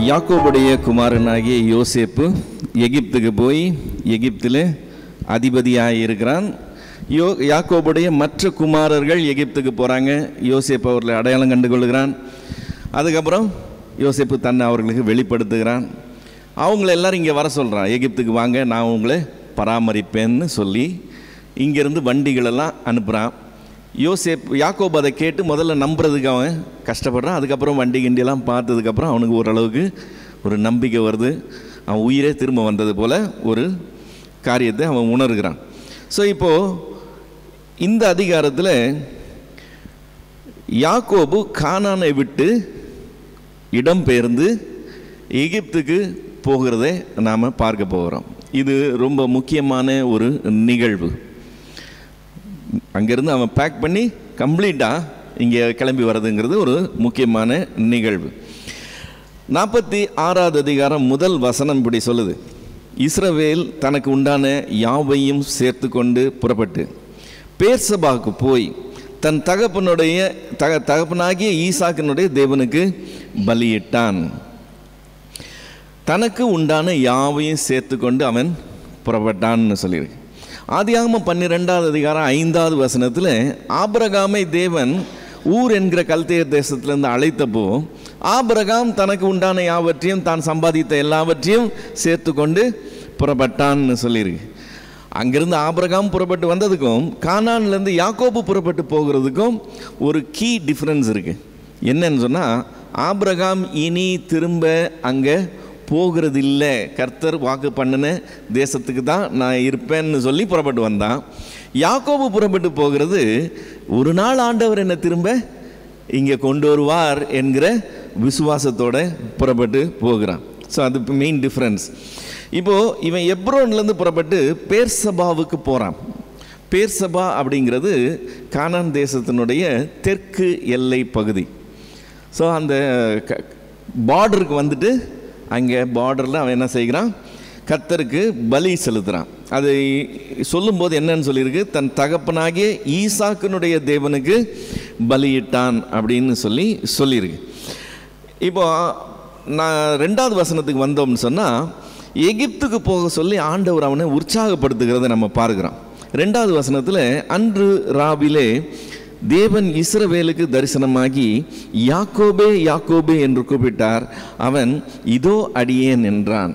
யாக்கோபுடைய குமாரனாகிய யோசேப்பு எகிப்துக்கு போய் எகிப்தில் அதிபதியாக இருக்கிறான். யாக்கோபுடைய மற்ற குமாரர்கள் எகிப்துக்கு போகிறாங்க. யோசேப்பு அவர்களை அடையாளம் கண்டு கொள்கிறான். அதுக்கப்புறம் யோசேப்பு தன்னை அவர்களுக்கு வெளிப்படுத்துகிறான். அவங்கள எல்லாரும் இங்கே வர சொல்கிறான், எகிப்துக்கு வாங்க, நான் உங்களை பராமரிப்பேன்னு சொல்லி இங்கேருந்து வண்டிகளெல்லாம் அனுப்புகிறான். யாக்கோபு அதை கேட்டு முதல்ல நம்புறதுக்கு அவன் கஷ்டப்படுறான். அதுக்கப்புறம் வண்டி கிண்டியெல்லாம் பார்த்ததுக்கப்புறம் அவனுக்கு ஓரளவுக்கு ஒரு நம்பிக்கை வருது. அவன் உயிரே திரும்ப வந்தது போல் ஒரு காரியத்தை அவன் உணர்கிறான். ஸோ இப்போது இந்த அதிகாரத்தில் யாக்கோபு கானானை விட்டு இடம்பெயர்ந்து எகிப்துக்கு போகிறதை நாம் பார்க்க போகிறோம். இது ரொம்ப முக்கியமான ஒரு நிகழ்வு. அங்கேருந்து அவன் பேக் பண்ணி கம்ப்ளீட்டாக இங்கே கிளம்பி வர்றதுங்கிறது ஒரு முக்கியமான நிகழ்வு. 46வது அதிகாரம் முதல் வசனம் இப்படி சொல்லுது, இஸ்ரவேல் தனக்கு உண்டான யாவையும் சேர்த்து கொண்டு புறப்பட்டு பேர்சபாவுக்கு போய் தன் தகப்பனாகிய ஈசாக்கினுடைய தேவனுக்கு பலியிட்டான். தனக்கு உண்டான யாவையும் சேர்த்து கொண்டு அவன் புறப்பட்டான்னு சொல்லியிருக்கு. ஆதியாகமம் 12வது அதிகாரம் 5வது வசனத்தில் ஆபிரகாமை தேவன் ஊர் என்கிற கல்தேயர் தேசத்திலிருந்து அழைத்தப்போ ஆபிரகாம் தனக்கு உண்டான யாவற்றையும் தான் சம்பாதித்த எல்லாவற்றையும் சேர்த்து கொண்டு புறப்பட்டான்னு சொல்லியிருக்கு. அங்கிருந்து ஆபிரகாம் புறப்பட்டு வந்ததுக்கும் கானான்லேருந்து யாக்கோபு புறப்பட்டு போகிறதுக்கும் ஒரு கீ டிஃப்ரென்ஸ் இருக்குது. என்னன்னு சொன்னால், ஆபிரகாம் இனி திரும்ப அங்கே போகிறது இல்லை, கர்த்தர் வாக்கு பண்ணின தேசத்துக்கு தான் நான் இருப்பேன்னு சொல்லி புறப்பட்டு வந்தான். யாக்கோபு புறப்பட்டு போகிறது, ஒரு நாள் ஆண்டவர் என்னை திரும்ப இங்கே கொண்டு வருவார் என்கிற விசுவாசத்தோடு புறப்பட்டு போகிறான். ஸோ அது மெயின் டிஃப்ரென்ஸ். இப்போது இவன் எப்ரோன்லேருந்து புறப்பட்டு பேர்சபாவுக்கு போகிறான். பேர்சபா அப்படிங்கிறது கானான் தேசத்தினுடைய தெற்கு எல்லை பகுதி. ஸோ அந்த பார்டருக்கு வந்துட்டு அங்கே பார்டரில் அவன் என்ன செய்கிறான், கர்த்தருக்கு பலி செலுத்துகிறான். அது சொல்லும்போது என்னன்னு சொல்லியிருக்கு, தன் தகப்பனாகிய ஈசாக்கினுடைய தேவனுக்கு பலியிட்டான் அப்படின்னு சொல்லியிருக்கு. இப்போ நான் 2வது வசனத்துக்கு வந்தோம்னு சொன்னால், எகிப்துக்கு போக சொல்லி ஆண்டவர் அவனை உற்சாகப்படுத்துகிறத நம்ம பார்க்குறோம். 2வது வசனத்தில், அன்று ராவிலே தேவன் இஸ்ரவேலுக்கு தரிசனமாகி யாக்கோபே யாக்கோபே என்று கூப்பிட்டார். அவன் இதோ அடியேன் என்றான்.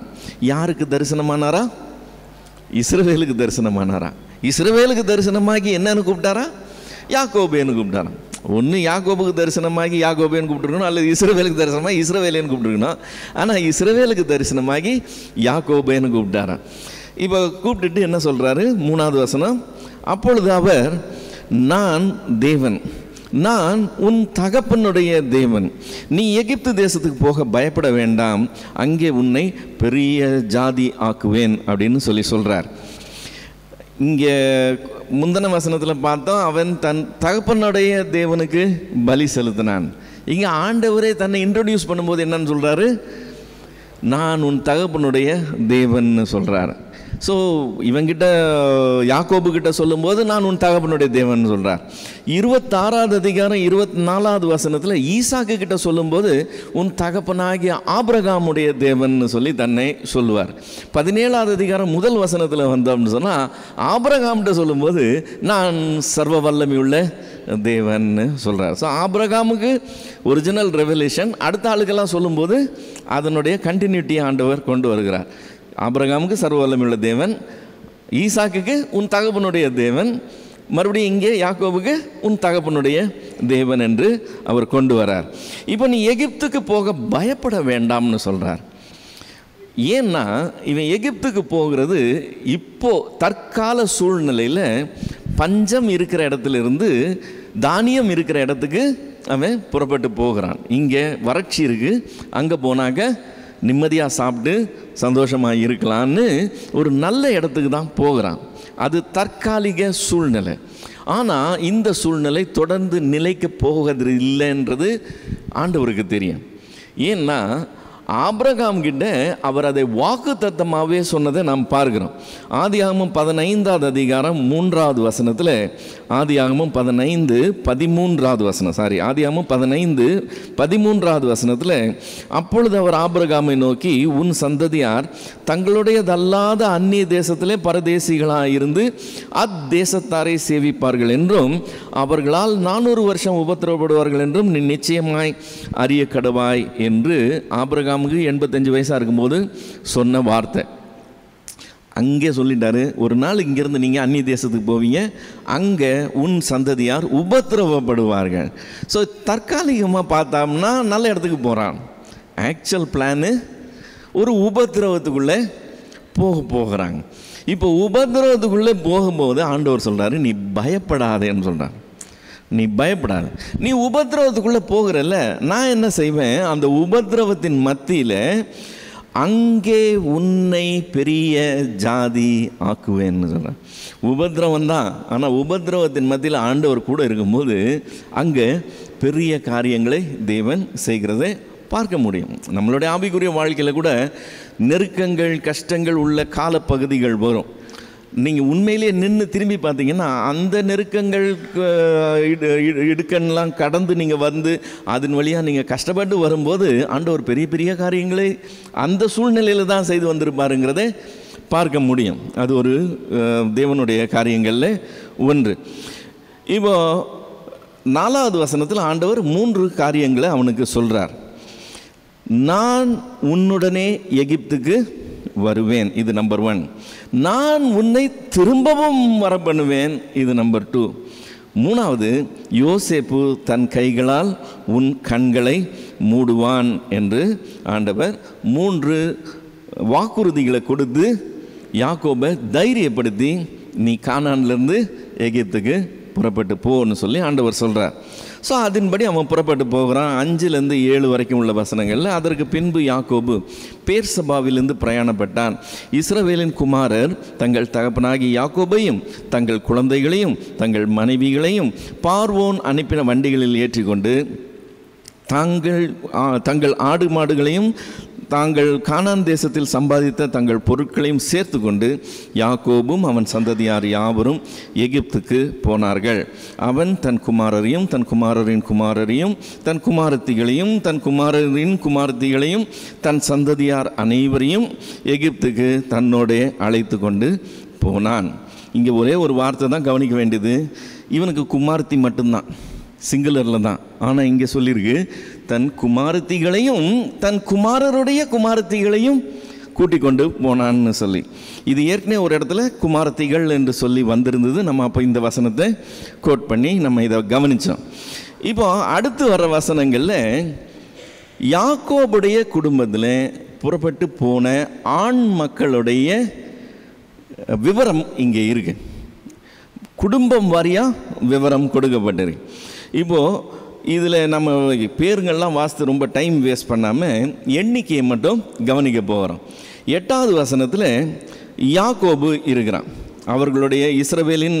யாருக்கு தரிசனமானாரா? இஸ்ரவேலுக்கு தரிசனமானாரா? இஸ்ரவேலுக்கு தரிசனமாகி என்னன்னு கூப்பிட்டாரா? யாக்கோபேன்னு கூப்பிட்டாராம். ஒன்று யாக்கோபுக்கு தரிசனமாகி யாக்கோபேன்னு கூப்பிட்டுருக்கணும், அல்லது இஸ்ரவேலுக்கு தரிசனமாகி இஸ்ரவேலேன்னு கூப்பிட்டுருக்கணும். ஆனால் இஸ்ரவேலுக்கு தரிசனமாகி யாக்கோபேன்னு கூப்பிட்டாராம். இப்போ கூப்பிட்டுட்டு என்ன சொல்கிறாரு, 3வது வசனம், அப்பொழுது அவர், நான் தேவன், நான் உன் தகப்பனுடைய தேவன், நீ எகிப்து தேசத்துக்கு போக பயப்பட வேண்டாம், அங்கே உன்னை பெரிய ஜாதி ஆக்குவேன் அப்படின்னு சொல்கிறார். இங்கே முந்தின வசனத்தில் பார்த்தோம், அவன் தன் தகப்பனுடைய தேவனுக்கு பலி செலுத்தினான். இங்கே ஆண்டவரே தன்னை இன்ட்ரடியூஸ் பண்ணும்போது என்னன்னு சொல்கிறாரு, நான் உன் தகப்பனுடைய தேவன் சொல்கிறார். ஸோ இவங்கிட்ட யாக்கோபுக்கிட்ட சொல்லும்போது நான் உன் தகப்பனுடைய தேவன் சொல்கிறார். 26வது அதிகாரம் 24வது வசனத்தில் ஈசாக்கு கிட்ட சொல்லும்போது உன் தகப்பனாகிய ஆபிரகாமுடைய தேவன் சொல்லி தன்னை சொல்லுவார். 17வது அதிகாரம் 1 வசனத்தில் வந்தோம்னு சொன்னால், ஆபிரகாம்கிட்ட சொல்லும்போது நான் சர்வ வல்லமையுள்ள தேவன் சொல்கிறார். ஸோ ஆபிரகாமுக்கு ஒரிஜினல் ரெவலேஷன், அடுத்த ஆளுக்கெல்லாம் சொல்லும்போது அதனுடைய கண்டினியூட்டி ஆண்டவர் கொண்டு வருகிறார். ஆபிரகாமுக்கு சர்வ வல்லமையுள்ள தேவன், ஈசாக்குக்கு உன் தகப்பனுடைய தேவன், மறுபடியும் இங்கே யாக்கோபுக்கு உன் தகப்பனுடைய தேவன் என்று அவர் கொண்டு வரார். இப்போ நீ எகிப்துக்கு போக பயப்பட வேண்டாம்னு சொல்கிறார். ஏன்னா இவன் எகிப்துக்கு போகிறது இப்போ தற்கால சூழ்நிலையில் பஞ்சம் இருக்கிற இடத்துலேருந்து தானியம் இருக்கிற இடத்துக்கு அவன் புறப்பட்டு போகிறான். இங்கே வறட்சி இருக்குது, அங்கே போனாக்க நிம்மதியாக சாப்பிட்டு சந்தோஷமாக இருக்கலான்னு ஒரு நல்ல இடத்துக்கு தான் போகிறான். அது தற்காலிக சூழ்நிலை. ஆனால் இந்த சூழ்நிலை தொடர்ந்து நிலைக்கு போகிறது இல்லைன்றது ஆண்டவருக்கு தெரியும். ஏன்னா ஆபிரகாம் கிட்ட அவர் அதை வாக்குத்தத்தமாகவே சொன்னதை நாம் பார்க்கிறோம். ஆதியாகமம் 15வது அதிகாரம் 3வது வசனத்தில், ஆதியாகமம் 15:13வது வசனம், ஆதியாகமம் 15:13வது வசனத்தில், அப்பொழுது அவர் ஆபிரகாமை நோக்கி, உன் சந்ததியார் தங்களுடையதல்லாத அந்நிய தேசத்திலே பரதேசிகளாக இருந்து அத்தேசத்தாரை சேவிப்பார்கள் என்றும் அவர்களால் 400 வருஷம் உபத்திரவப்படுவார்கள் என்றும் நீ நிச்சயமாய் அறிய கடவாய் என்று ஆபிரகாமுக்கு 85 வயசாக இருக்கும்போது சொன்ன வார்த்தை. அங்கே சொல்லிட்டாரு, ஒரு நாள் இங்கேருந்து நீங்கள் அந்நிய தேசத்துக்கு போவீங்க, அங்கே உன் சந்ததியார் உபத்திரவப்படுவார்கள். ஸோ தற்காலிகமாக பார்த்தோம்னா நல்ல இடத்துக்கு போகிறான். ஆக்சுவல் பிளானு ஒரு உபத்திரவத்துக்குள்ளே போகிறாங்க. இப்போ உபத்திரவத்துக்குள்ளே போகும்போது ஆண்டவர் சொல்கிறாரு, நீ பயப்படாதேன்னு சொல்கிறார். நீ பயப்படாத, நீ உபத்திரவத்துக்குள்ளே போகிறல்ல, நான் என்ன செய்வேன், அந்த உபத்திரவத்தின் மத்தியில் அங்கே உன்னை பெரிய ஜாதி ஆக்குவேன்னு சொல்கிறேன். உபத்திரவம் தான், ஆனால் உபத்திரவத்தின் மத்தியில் ஆண்டவர் கூட இருக்கும்போது அங்கே பெரிய காரியங்களை தேவன் செய்கிறதை பார்க்க முடியும். நம்மளுடைய ஆவிக்குரிய வாழ்க்கையில் கூட நெருக்கங்கள், கஷ்டங்கள் உள்ள காலப்பகுதிகள் வரும். நீங்கள் உண்மையிலேயே நின்று திரும்பி பார்த்தீங்கன்னா அந்த நெருக்கங்கள் இடுக்கெல்லாம் கடந்து நீங்கள் வந்து அதன் வழியாக நீங்கள் கஷ்டப்பட்டு வரும்போது ஆண்டவர் பெரிய பெரிய காரியங்களை அந்த சூழ்நிலையில் தான் செய்து வந்திருப்பாருங்கிறதை பார்க்க முடியும். அது ஒரு தேவனுடைய காரியங்களில் ஒன்று. இப்போ 4வது வசனத்தில் ஆண்டவர் 3 காரியங்களை அவனுக்கு சொல்கிறார். நான் உன்னுடனே எகிப்துக்கு வருவேன், இது நம்பர் 1. நான் உன்னை திரும்பவும் வர பண்ணுவேன், இது நம்பர் 2. 3வது, யோசேப்பு தன் கைகளால் உன் கண்களை மூடுவான் என்று ஆண்டவர் 3 வாக்குறுதிகளை கொடுத்து யாக்கோபை தைரியப்படுத்தி நீ கானான்லேருந்து எகிப்துக்கு புறப்பட்டு போன்னு சொல்லி ஆண்டவர் சொல்கிறார். ஸோ அதன்படி அவன் புறப்பட்டு போகிறான். 5-7 வரைக்கும் உள்ள வசனங்களில், அதற்கு பின்பு யாக்கோபு பேர்சபாவிலிருந்து பிரயாணப்பட்டான். இஸ்ரவேலின் குமாரர் தங்கள் தகப்பனாகி யாக்கோபையும் தங்கள் குழந்தைகளையும் தங்கள் மனைவிகளையும் பார்வோன் அனுப்பின வண்டிகளில் ஏற்றிக்கொண்டு தங்கள் ஆடு மாடுகளையும் தாங்கள் கானான் தேசத்தில் சம்பாதித்த தங்கள் பொருட்களையும் சேர்த்து கொண்டு யாக்கோபும் அவன் சந்ததியார் யாவரும் எகிப்துக்கு போனார்கள். அவன் தன் குமாரரையும் தன் குமாரரின் குமாரரையும் தன் குமாரத்திகளையும் தன் குமாரரின் குமாரத்திகளையும் தன் சந்ததியார் அனைவரையும் எகிப்துக்கு தன்னோட அழைத்து கொண்டு போனான். இங்கே ஒரே ஒரு வார்த்தை தான் கவனிக்க வேண்டியது, இவனுக்கு குமாரத்தி மட்டும்தான், சிங்குலரில் தான். ஆனால் இங்கே சொல்லியிருக்கு தன் குமாரத்திகளையும் தன் குமாரருடைய குமாரத்திகளையும் கூட்டிக் கொண்டு போனான்னு சொல்லி. இது ஏற்கனவே ஒரு இடத்துல குமாரத்திகள் என்று சொல்லி வந்திருந்தது. நம்ம அப்போ இந்த வசனத்தை கோட் பண்ணி நம்ம இதை கவனித்தோம். இப்போ அடுத்து வர வசனங்களில் யாக்கோபுடைய குடும்பத்தில் புறப்பட்டு போன ஆண் மக்களுடைய விவரம் இங்கே இருக்கு. குடும்பம் வாரியாக விவரம் கொடுக்கப்பட்டிருக்கு. இப்போது இதில் நம்ம பேருங்கள்லாம் வாசித்து ரொம்ப டைம் வேஸ்ட் பண்ணாமல் எண்ணிக்கையை மட்டும் கவனிக்க போகிறோம். 8வது வசனத்தில் யாக்கோபு இருக்கிறான். அவர்களுடைய இஸ்ரவேலின்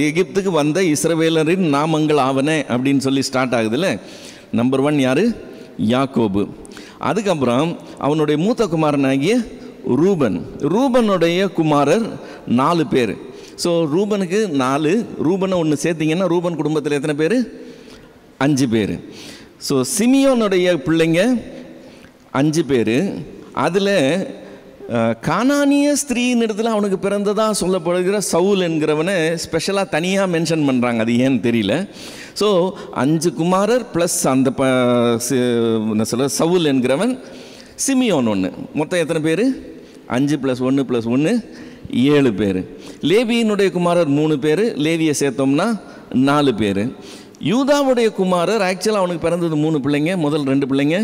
எகிப்துக்கு வந்த இஸ்ரவேலரின் நாமங்கள் ஆவன அப்படின்னு சொல்லி ஸ்டார்ட் ஆகுதுல்ல. நம்பர் 1 யார்? யாக்கோபு. அதுக்கப்புறம் அவனுடைய மூத்த குமாரனாகிய ரூபன். ரூபனுடைய குமாரர் 4 பேர். ஸோ ரூபனுக்கு 4, ரூபனை ஒன்று சேர்த்திங்கன்னா ரூபன் குடும்பத்தில் எத்தனை பேர்? 5 பேர். ஸோ சிமியோனுடைய பிள்ளைங்க 5 பேர். அதில் கானானிய ஸ்திரீயின் இடத்துல அவனுக்கு பிறந்ததாக சொல்லப்படுகிற சவுல் என்கிறவனை ஸ்பெஷலாக தனியாக மென்ஷன் பண்ணுறாங்க. அது ஏன்னு தெரியல. ஸோ 5 குமாரர் ப்ளஸ் அந்த என்ன சொல்ல சவுல் என்கிறவன், சிமியோன் 1, மொத்தம் எத்தனை பேர்? 5 + 1 + 1 7 பேர். லேவியினுடைய குமாரர் 3 பேர், லேவியை சேர்த்தோம்னா 4 பேர். யூதாவுடைய குமாரர் ஆக்சுவலாக அவனுக்கு பிறந்தது 3 பிள்ளைங்க. முதல் 2 பிள்ளைங்க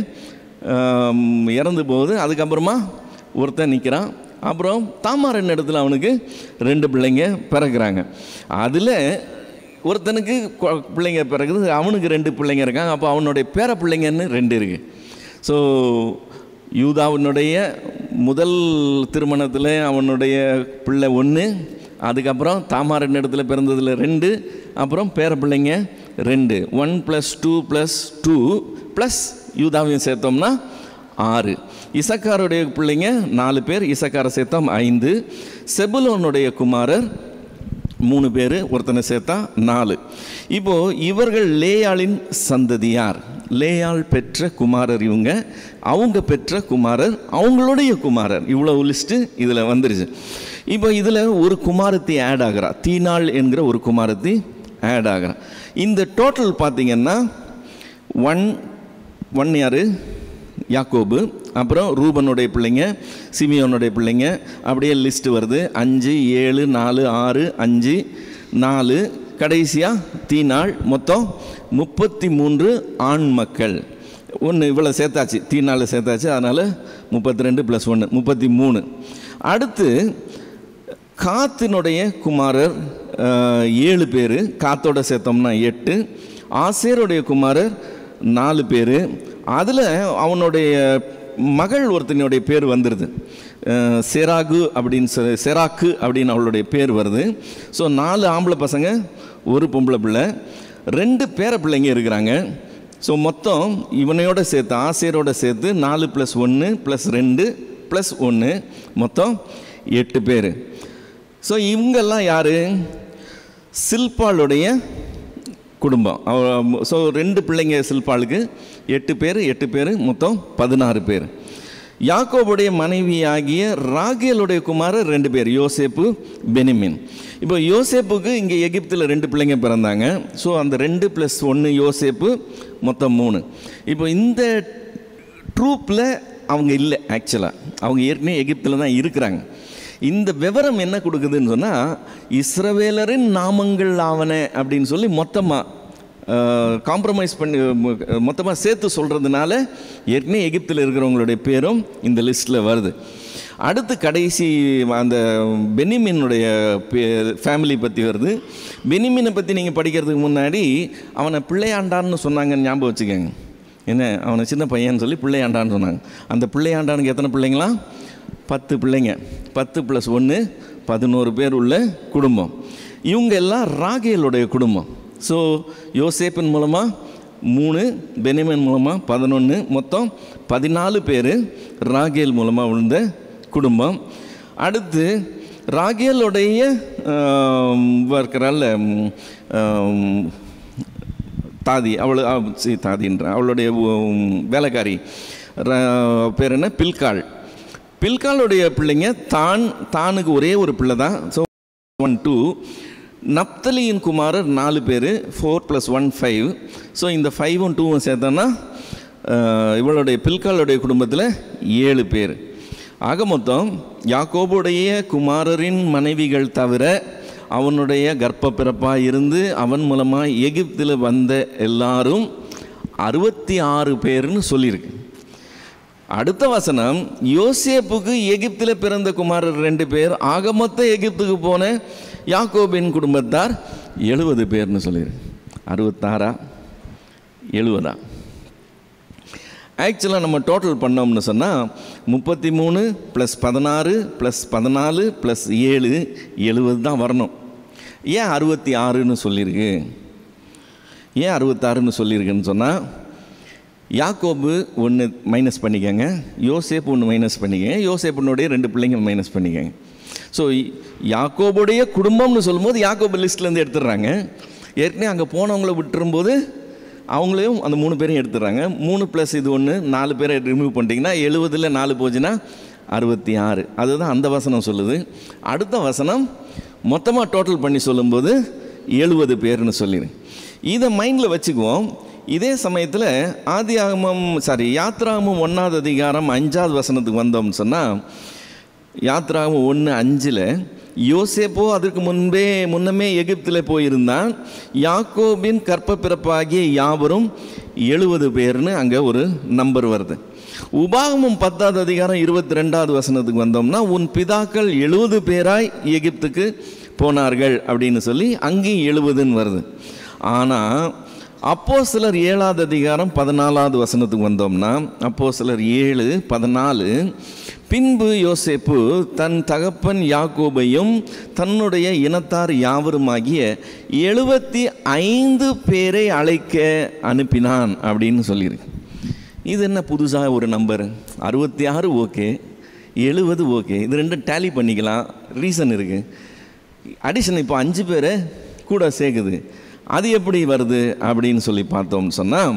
இறந்து போகுது. அதுக்கப்புறமா ஒருத்தன் நிற்கிறான். அப்புறம் தாமாரின் இடத்துல அவனுக்கு 2 பிள்ளைங்க பிறகுறாங்க. அதில் ஒருத்தனுக்கு பிள்ளைங்க பிறகுது, அவனுக்கு 2 பிள்ளைங்க இருக்காங்க. அப்போ அவனுடைய பேர பிள்ளைங்கன்னு 2 இருக்குது. ஸோ யூதாவினுடைய முதல் திருமணத்தில் அவனுடைய பிள்ளை 1, அதுக்கப்புறம் தாமாரின் இடத்துல பிறந்ததில் 2, அப்புறம் பேர பிள்ளைங்க 2. 1 + 2 + 2 ப்ளஸ் யூதாவையும் சேர்த்தோம்னா 6. இசக்காருடைய பிள்ளைங்க 4 பேர், இசக்காரை சேர்த்தா 5. செபுலோனுடைய குமாரர் 3 பேர், ஒருத்தனை சேர்த்தா 4. இப்போது இவர்கள் லேயாளின் சந்ததியார். லேயாள் பெற்ற குமாரர் இவங்க, அவங்க பெற்ற குமாரர், அவங்களுடைய குமாரர். இவ்வளோ லிஸ்ட்டு இதில் வந்துருச்சு. இப்போ இதில் ஒரு குமாரத்தி ஆட் ஆகிறா, தீனாள் என்கிற ஒரு குமாரத்தி ஆட் ஆகிறா. இந்த டோட்டல் பார்த்திங்கன்னா 1 யார்? யாக்கோபு. அப்புறம் ரூபனுடைய பிள்ளைங்க, சிமியோனுடைய பிள்ளைங்க, அப்படியே லிஸ்ட்டு வருது. 5, 7, 4, 6, 5, 4, கடைசியாக தீனாள். மொத்தம் 33 ஆண் மக்கள். ஒன்று இவ்வளோ சேர்த்தாச்சு, தீனாள் சேர்த்தாச்சு, அதனால் 32 + 1 33. அடுத்து காத்தினுடைய குமாரர் 7 பேர், காத்தோட சேர்த்தோம்னா 8. ஆசேருடைய குமாரர் 4 பேர். அதில் அவனுடைய மகள் ஒருத்தனுடைய பேர் வந்துடுது, செராகு அப்படின்னு செராக்கு அப்படின்னு அவளுடைய பேர் வருது. ஸோ 4 ஆம்பளை பசங்க, 1 பொம்பளை பிள்ளை, 2 பேர பிள்ளைங்க இருக்கிறாங்க. ஸோ மொத்தம் இவனையோட சேர்த்து, ஆசேரோட சேர்த்து 4 + 1 + 2 + 1 மொத்தம் 8 பேர். ஸோ இவங்கெல்லாம் யார்? சில்பாளுடைய குடும்பம். ஸோ 2 பிள்ளைங்க சில்பாளுக்கு, 8 பேர், மொத்தம் 16 பேர். யாக்கோபுடைய மனைவியாகிய ராகேலுடைய குமாரர் 2 பேர், யோசேப்பு, பெனிமின். இப்போ யோசேப்புக்கு இங்கே எகிப்தில் 2 பிள்ளைங்க பிறந்தாங்க. ஸோ அந்த 2 + 1 யோசேப்பு, மொத்தம் 3. இப்போ இந்த ட்ரூப்பில் அவங்க இல்லை, ஆக்சுவலாக அவங்க ஏற்கனவே எகிப்தில் தான் இருக்கிறாங்க. இந்த விவரம் என்ன கொடுக்குதுன்னு சொன்னால், இஸ்ரவேலரின் நாமங்கள் ஆவன அப்படின்னு சொல்லி மொத்தமாக காம்ப்ரமைஸ் பண்ணி மொத்தமாக சேர்த்து சொல்கிறதுனால ஏற்கனவே எகிப்தில் இருக்கிறவங்களுடைய பேரும் இந்த லிஸ்ட்டில் வருது. அடுத்து கடைசி அந்த பெனிமினுடைய ஃபேமிலி பற்றி வருது. பெனிமினை பற்றி நீங்கள் படிக்கிறதுக்கு முன்னாடி அவனை பிள்ளையாண்டான்னு சொன்னாங்கன்னு ஞாபகம் வச்சுக்கோங்க. என்ன, அவனை சின்ன பையன்னு சொல்லி பிள்ளையாண்டான்னு சொன்னாங்க. அந்த பிள்ளையாண்டானுக்கு எத்தனை பிள்ளைங்களா? 10 பிள்ளைங்க. 10 + 1 11 பேர் உள்ள குடும்பம். இவங்க எல்லாம் ராகேலுடைய குடும்பம். ஸோ யோசேப்பின் மூலமாக 3, பெனிமின் மூலமாக 11, மொத்தம் 14 பேர் ராகேல் மூலமாக விழுந்த குடும்பம். அடுத்து ராகேலுடைய இருக்கிறாள் தாதி, தாதின்ற அவளுடைய வேலைக்காரி பேர் என்ன? பில்காள். பில்காளுடைய பிள்ளைங்க தானுக்கு ஒரே ஒரு பிள்ளை தான். ஸோ 1, 2. நப்தலியின் குமாரர் 4 பேர், 4 + 1 5. ஸோ இந்த 5ம் 2ம் சேர்த்தோன்னா இவளுடைய பில்காளுடைய குடும்பத்தில் 7 பேர். ஆக மொத்தம் யாக்கோபுடைய குமாரரின் மனைவிகள் தவிர அவனுடைய கர்ப்ப பிறப்பாக இருந்து அவன் மூலமாக எகிப்தில் வந்த எல்லாரும் 66 பேர்னு சொல்லியிருக்கு. அடுத்த வசனம், யோசேப்புக்கு எகிப்தில் பிறந்த குமாரர் 2 பேர், ஆக மொத்தம் எகிப்துக்கு போன யாக்கோபின் குடும்பத்தார் 70 பேர்னு சொல்லியிருக்கு. 66 70? ஆக்சுவலாக நம்ம டோட்டல் பண்ணோம்னு சொன்னால் 33 + 16 + 14 + 7 70 தான் வரணும். ஏன் 66ன்னு சொல்லியிருக்கு? ஏன் 66ன்னு சொல்லியிருக்குன்னு சொன்னால், யாக்கோபு 1 மைனஸ் பண்ணிக்கோங்க, யோசேப்பு 1 மைனஸ் பண்ணிக்கோங்க, யோசேப்புனுடைய 2 பிள்ளைங்க மைனஸ் பண்ணிக்கோங்க. ஸோ யாக்கோபுடைய குடும்பம்னு சொல்லும்போது யாக்கோபு லிஸ்ட்லேருந்து எடுத்துடுறாங்க. ஏற்கனவே அங்கே போனவங்களை விட்டுரும்போது அவங்களையும் அந்த 3 பேரையும் எடுத்துடுறாங்க. 3 + இது 1, 4 பேரை ரிமூவ் பண்ணிட்டீங்கன்னா 70ல் 4 போச்சுன்னா 66. அதுதான் அந்த வசனம் சொல்லுது. அடுத்த வசனம் மொத்தமாக டோட்டல் பண்ணி சொல்லும்போது 70 பேர்னு சொல்லிடு. இதை மைண்டில் வச்சுக்குவோம். இதே சமயத்தில் யாத்ராகமம் 1ஆவது அதிகாரம் 5வது வசனத்துக்கு வந்தோம்னு சொன்னால், யாத்ராகமம் 1:5 யோசேப்போ அதற்கு முன்னமே எகிப்தில் போயிருந்தான், யாக்கோபின் கற்ப பிறப்பாகிய யாவரும் 70 பேர்னு அங்கே ஒரு நம்பர் வருது. உபாகமம் 10வது அதிகாரம் 22வது வசனத்துக்கு வந்தோம்னா, உன் பிதாக்கள் 70 பேராய் எகிப்துக்கு போனார்கள் அப்படின்னு சொல்லி அங்கேயும் 70ன்னு வருது. ஆனால் அப்போஸ்தலர் 7வது அதிகாரம் 14வது வசனத்துக்கு வந்தோம்னா, அப்போஸ்தலர் 7:14, பின்பு யோசேப்பு தன் தகப்பன் யாக்கோபையும் தன்னுடைய இனத்தார் யாவருமாகிய 75 பேரை அழைக்க அனுப்பினான் அப்படின்னு சொல்லியிருக்கு. இது என்ன புதுசாக ஒரு நம்பர், 66 ஓகே, 70 ஓகே, இது ரெண்டும் டேலி பண்ணிக்கலாம், ரீசன் இருக்குது. அடிஷன் இப்போ 5 பேரை கூட சேர்க்குது, அது எப்படி வருது அப்படின்னு சொல்லி பார்த்தோம்னு சொன்னால்,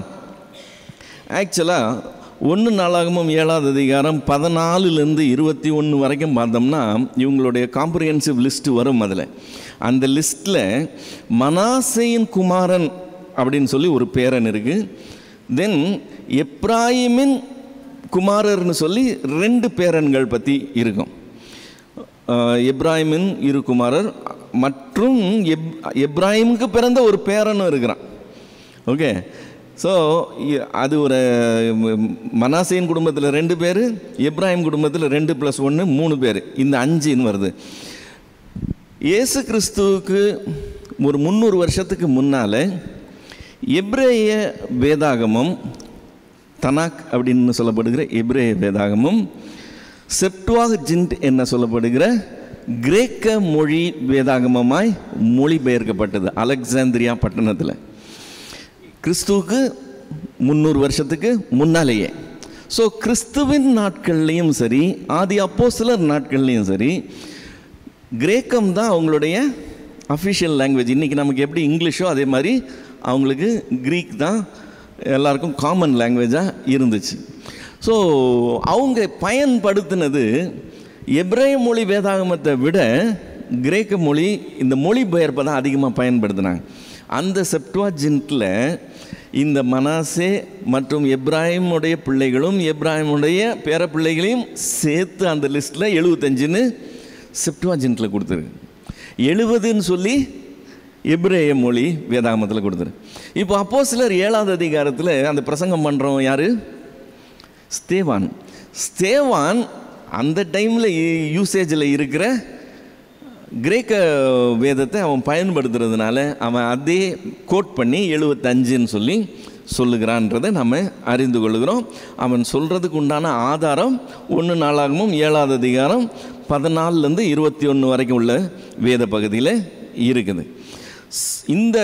ஆக்சுவலாக 1 நாளாகமும் 7ஆவது அதிகாரம் 14லேருந்து 21 வரைக்கும் பார்த்தோம்னா இவங்களுடைய காம்ப்ரிஹென்சிவ் லிஸ்ட்டு வரும். அதில் அந்த லிஸ்ட்டில் மனாசேயின் குமாரன் அப்படின்னு சொல்லி ஒரு பேரன் இருக்குது. தென் எப்ராயிமின் குமாரர்னு சொல்லி 2 பேரன்கள் பற்றி இருக்கும். எப்ராயிமின் 2 குமாரர் மற்றும் எப்ராயிமுக்கு பிறந்த ஒரு பேரனும் இருக்கிறான். ஓகே, ஸோ அது ஒரு மனாசேயின் குடும்பத்தில் 2 பேர், எப்ராஹிம் குடும்பத்தில் 2 + 1 3 பேர், இந்த 5ன்னு வருது. இயேசு கிறிஸ்துவுக்கு ஒரு 300 வருஷத்துக்கு முன்னால் எபிரேய வேதாகமம், தனாக் அப்படின்னு சொல்லப்படுகிற எபிரேய வேதாகமும், செப்டுவாஜின்ட் என்ன சொல்லப்படுகிற கிரேக்க மொழி வேதாகமமாய் மொழிபெயர்க்கப்பட்டது அலெக்சாந்திரியா பட்டணத்தில் கிறிஸ்துவுக்கு 300 வருஷத்துக்கு முன்னாலேயே. ஸோ கிறிஸ்துவின் நாட்கள்லேயும் சரி, ஆதி அப்போஸ்தலர் நாட்கள்லேயும் சரி, கிரேக்கம் தான் அவங்களுடைய அஃபிஷியல் லாங்குவேஜ். இன்றைக்கி நமக்கு எப்படி இங்கிலீஷோ அதே மாதிரி அவங்களுக்கு க்ரீக் தான் எல்லாருக்கும் காமன் லாங்குவேஜாக இருந்துச்சு. ஸோ அவங்க பயன்படுத்தினது எபிரேய மொழி வேதாகமத்தை விட கிரேக்க மொழி, இந்த மொழிபெயர்ப்பை தான் அதிகமாக பயன்படுத்தினாங்க. அந்த செப்டுவாஜின்ட்டில் இந்த மனாசே மற்றும் எப்ராஹிமுடைய பிள்ளைகளும் எப்ராஹிமுடைய பேர பிள்ளைகளையும் சேர்த்து அந்த லிஸ்ட்டில் 75ன்னு செப்டுவாஜின்ட்டில் கொடுத்துரு, 70ன்னு சொல்லி எபிரேய மொழி வேதாகமத்தில் கொடுத்துரு. இப்போ அப்போஸ்தலர் 7ஆவது அதிகாரத்தில் அந்த பிரசங்கம் பண்ணுறோம் யார்? ஸ்தேவான். ஸ்தேவான் அந்த டைமில் யூசேஜில் இருக்கிற கிரேக்க வேதத்தை அவன் பயன்படுத்துறதுனால அவன் அதே கோட் பண்ணி 75ன்னு சொல்லி சொல்லுகிறான்றதை நம்ம அறிந்து கொள்கிறோம். அவன் சொல்கிறதுக்கு உண்டான ஆதாரம் 1 நாளாகமும் 7ஆவது அதிகாரம் 14லேருந்து 21 வரைக்கும் உள்ள வேத பகுதியில் இருக்குது. இந்த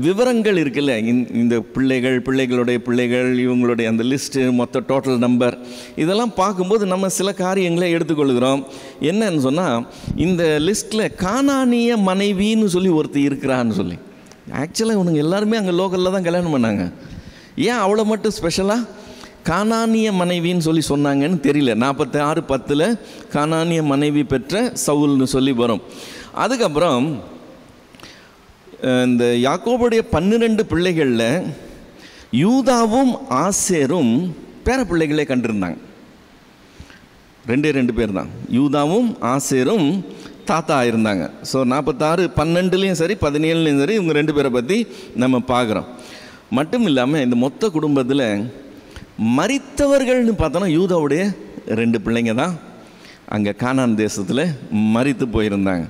விவரங்கள் இருக்குல்ல, இந்த பிள்ளைகளுடைய பிள்ளைகள், இவங்களுடைய அந்த லிஸ்ட்டு, மொத்த டோட்டல் நம்பர், இதெல்லாம் பார்க்கும்போது நம்ம சில காரியங்களை எடுத்துக்கொள்கிறோம். என்னன்னு சொன்னால், இந்த லிஸ்ட்டில் கானானிய மனைவின்னு சொல்லி ஒருத்தர் இருக்கிறான்னு சொல்லி, ஆக்சுவலாக இவனுங்க எல்லாருமே அங்கே லோக்கலில் தான் கல்யாணம் பண்ணாங்க. ஏன் அவ்வளோ மட்டும் ஸ்பெஷலாக கானானிய மனைவின்னு சொல்லி சொன்னாங்கன்னு தெரியல. 46:10 கானானிய மனைவி பெற்ற சவுல்னு சொல்லி வரும். அதுக்கப்புறம் இந்த யாக்கோபுடைய 12 பிள்ளைகளில் யூதாவும் ஆசேரும் பேர பிள்ளைகளே கண்டிருந்தாங்க. 2 பேர் தான், யூதாவும் ஆசேரும் தாத்தா இருந்தாங்க. ஸோ 46:12லையும் சரி 17லையும் சரி இவங்க 2 பேரை பற்றி நம்ம பார்க்குறோம். மட்டும் இல்லாமல் இந்த மொத்த குடும்பத்தில் மரித்தவர்கள்னு பார்த்தோன்னா யூதாவுடைய 2 பிள்ளைங்க தான் அங்கே கானான் தேசத்தில் மரித்து போயிருந்தாங்க.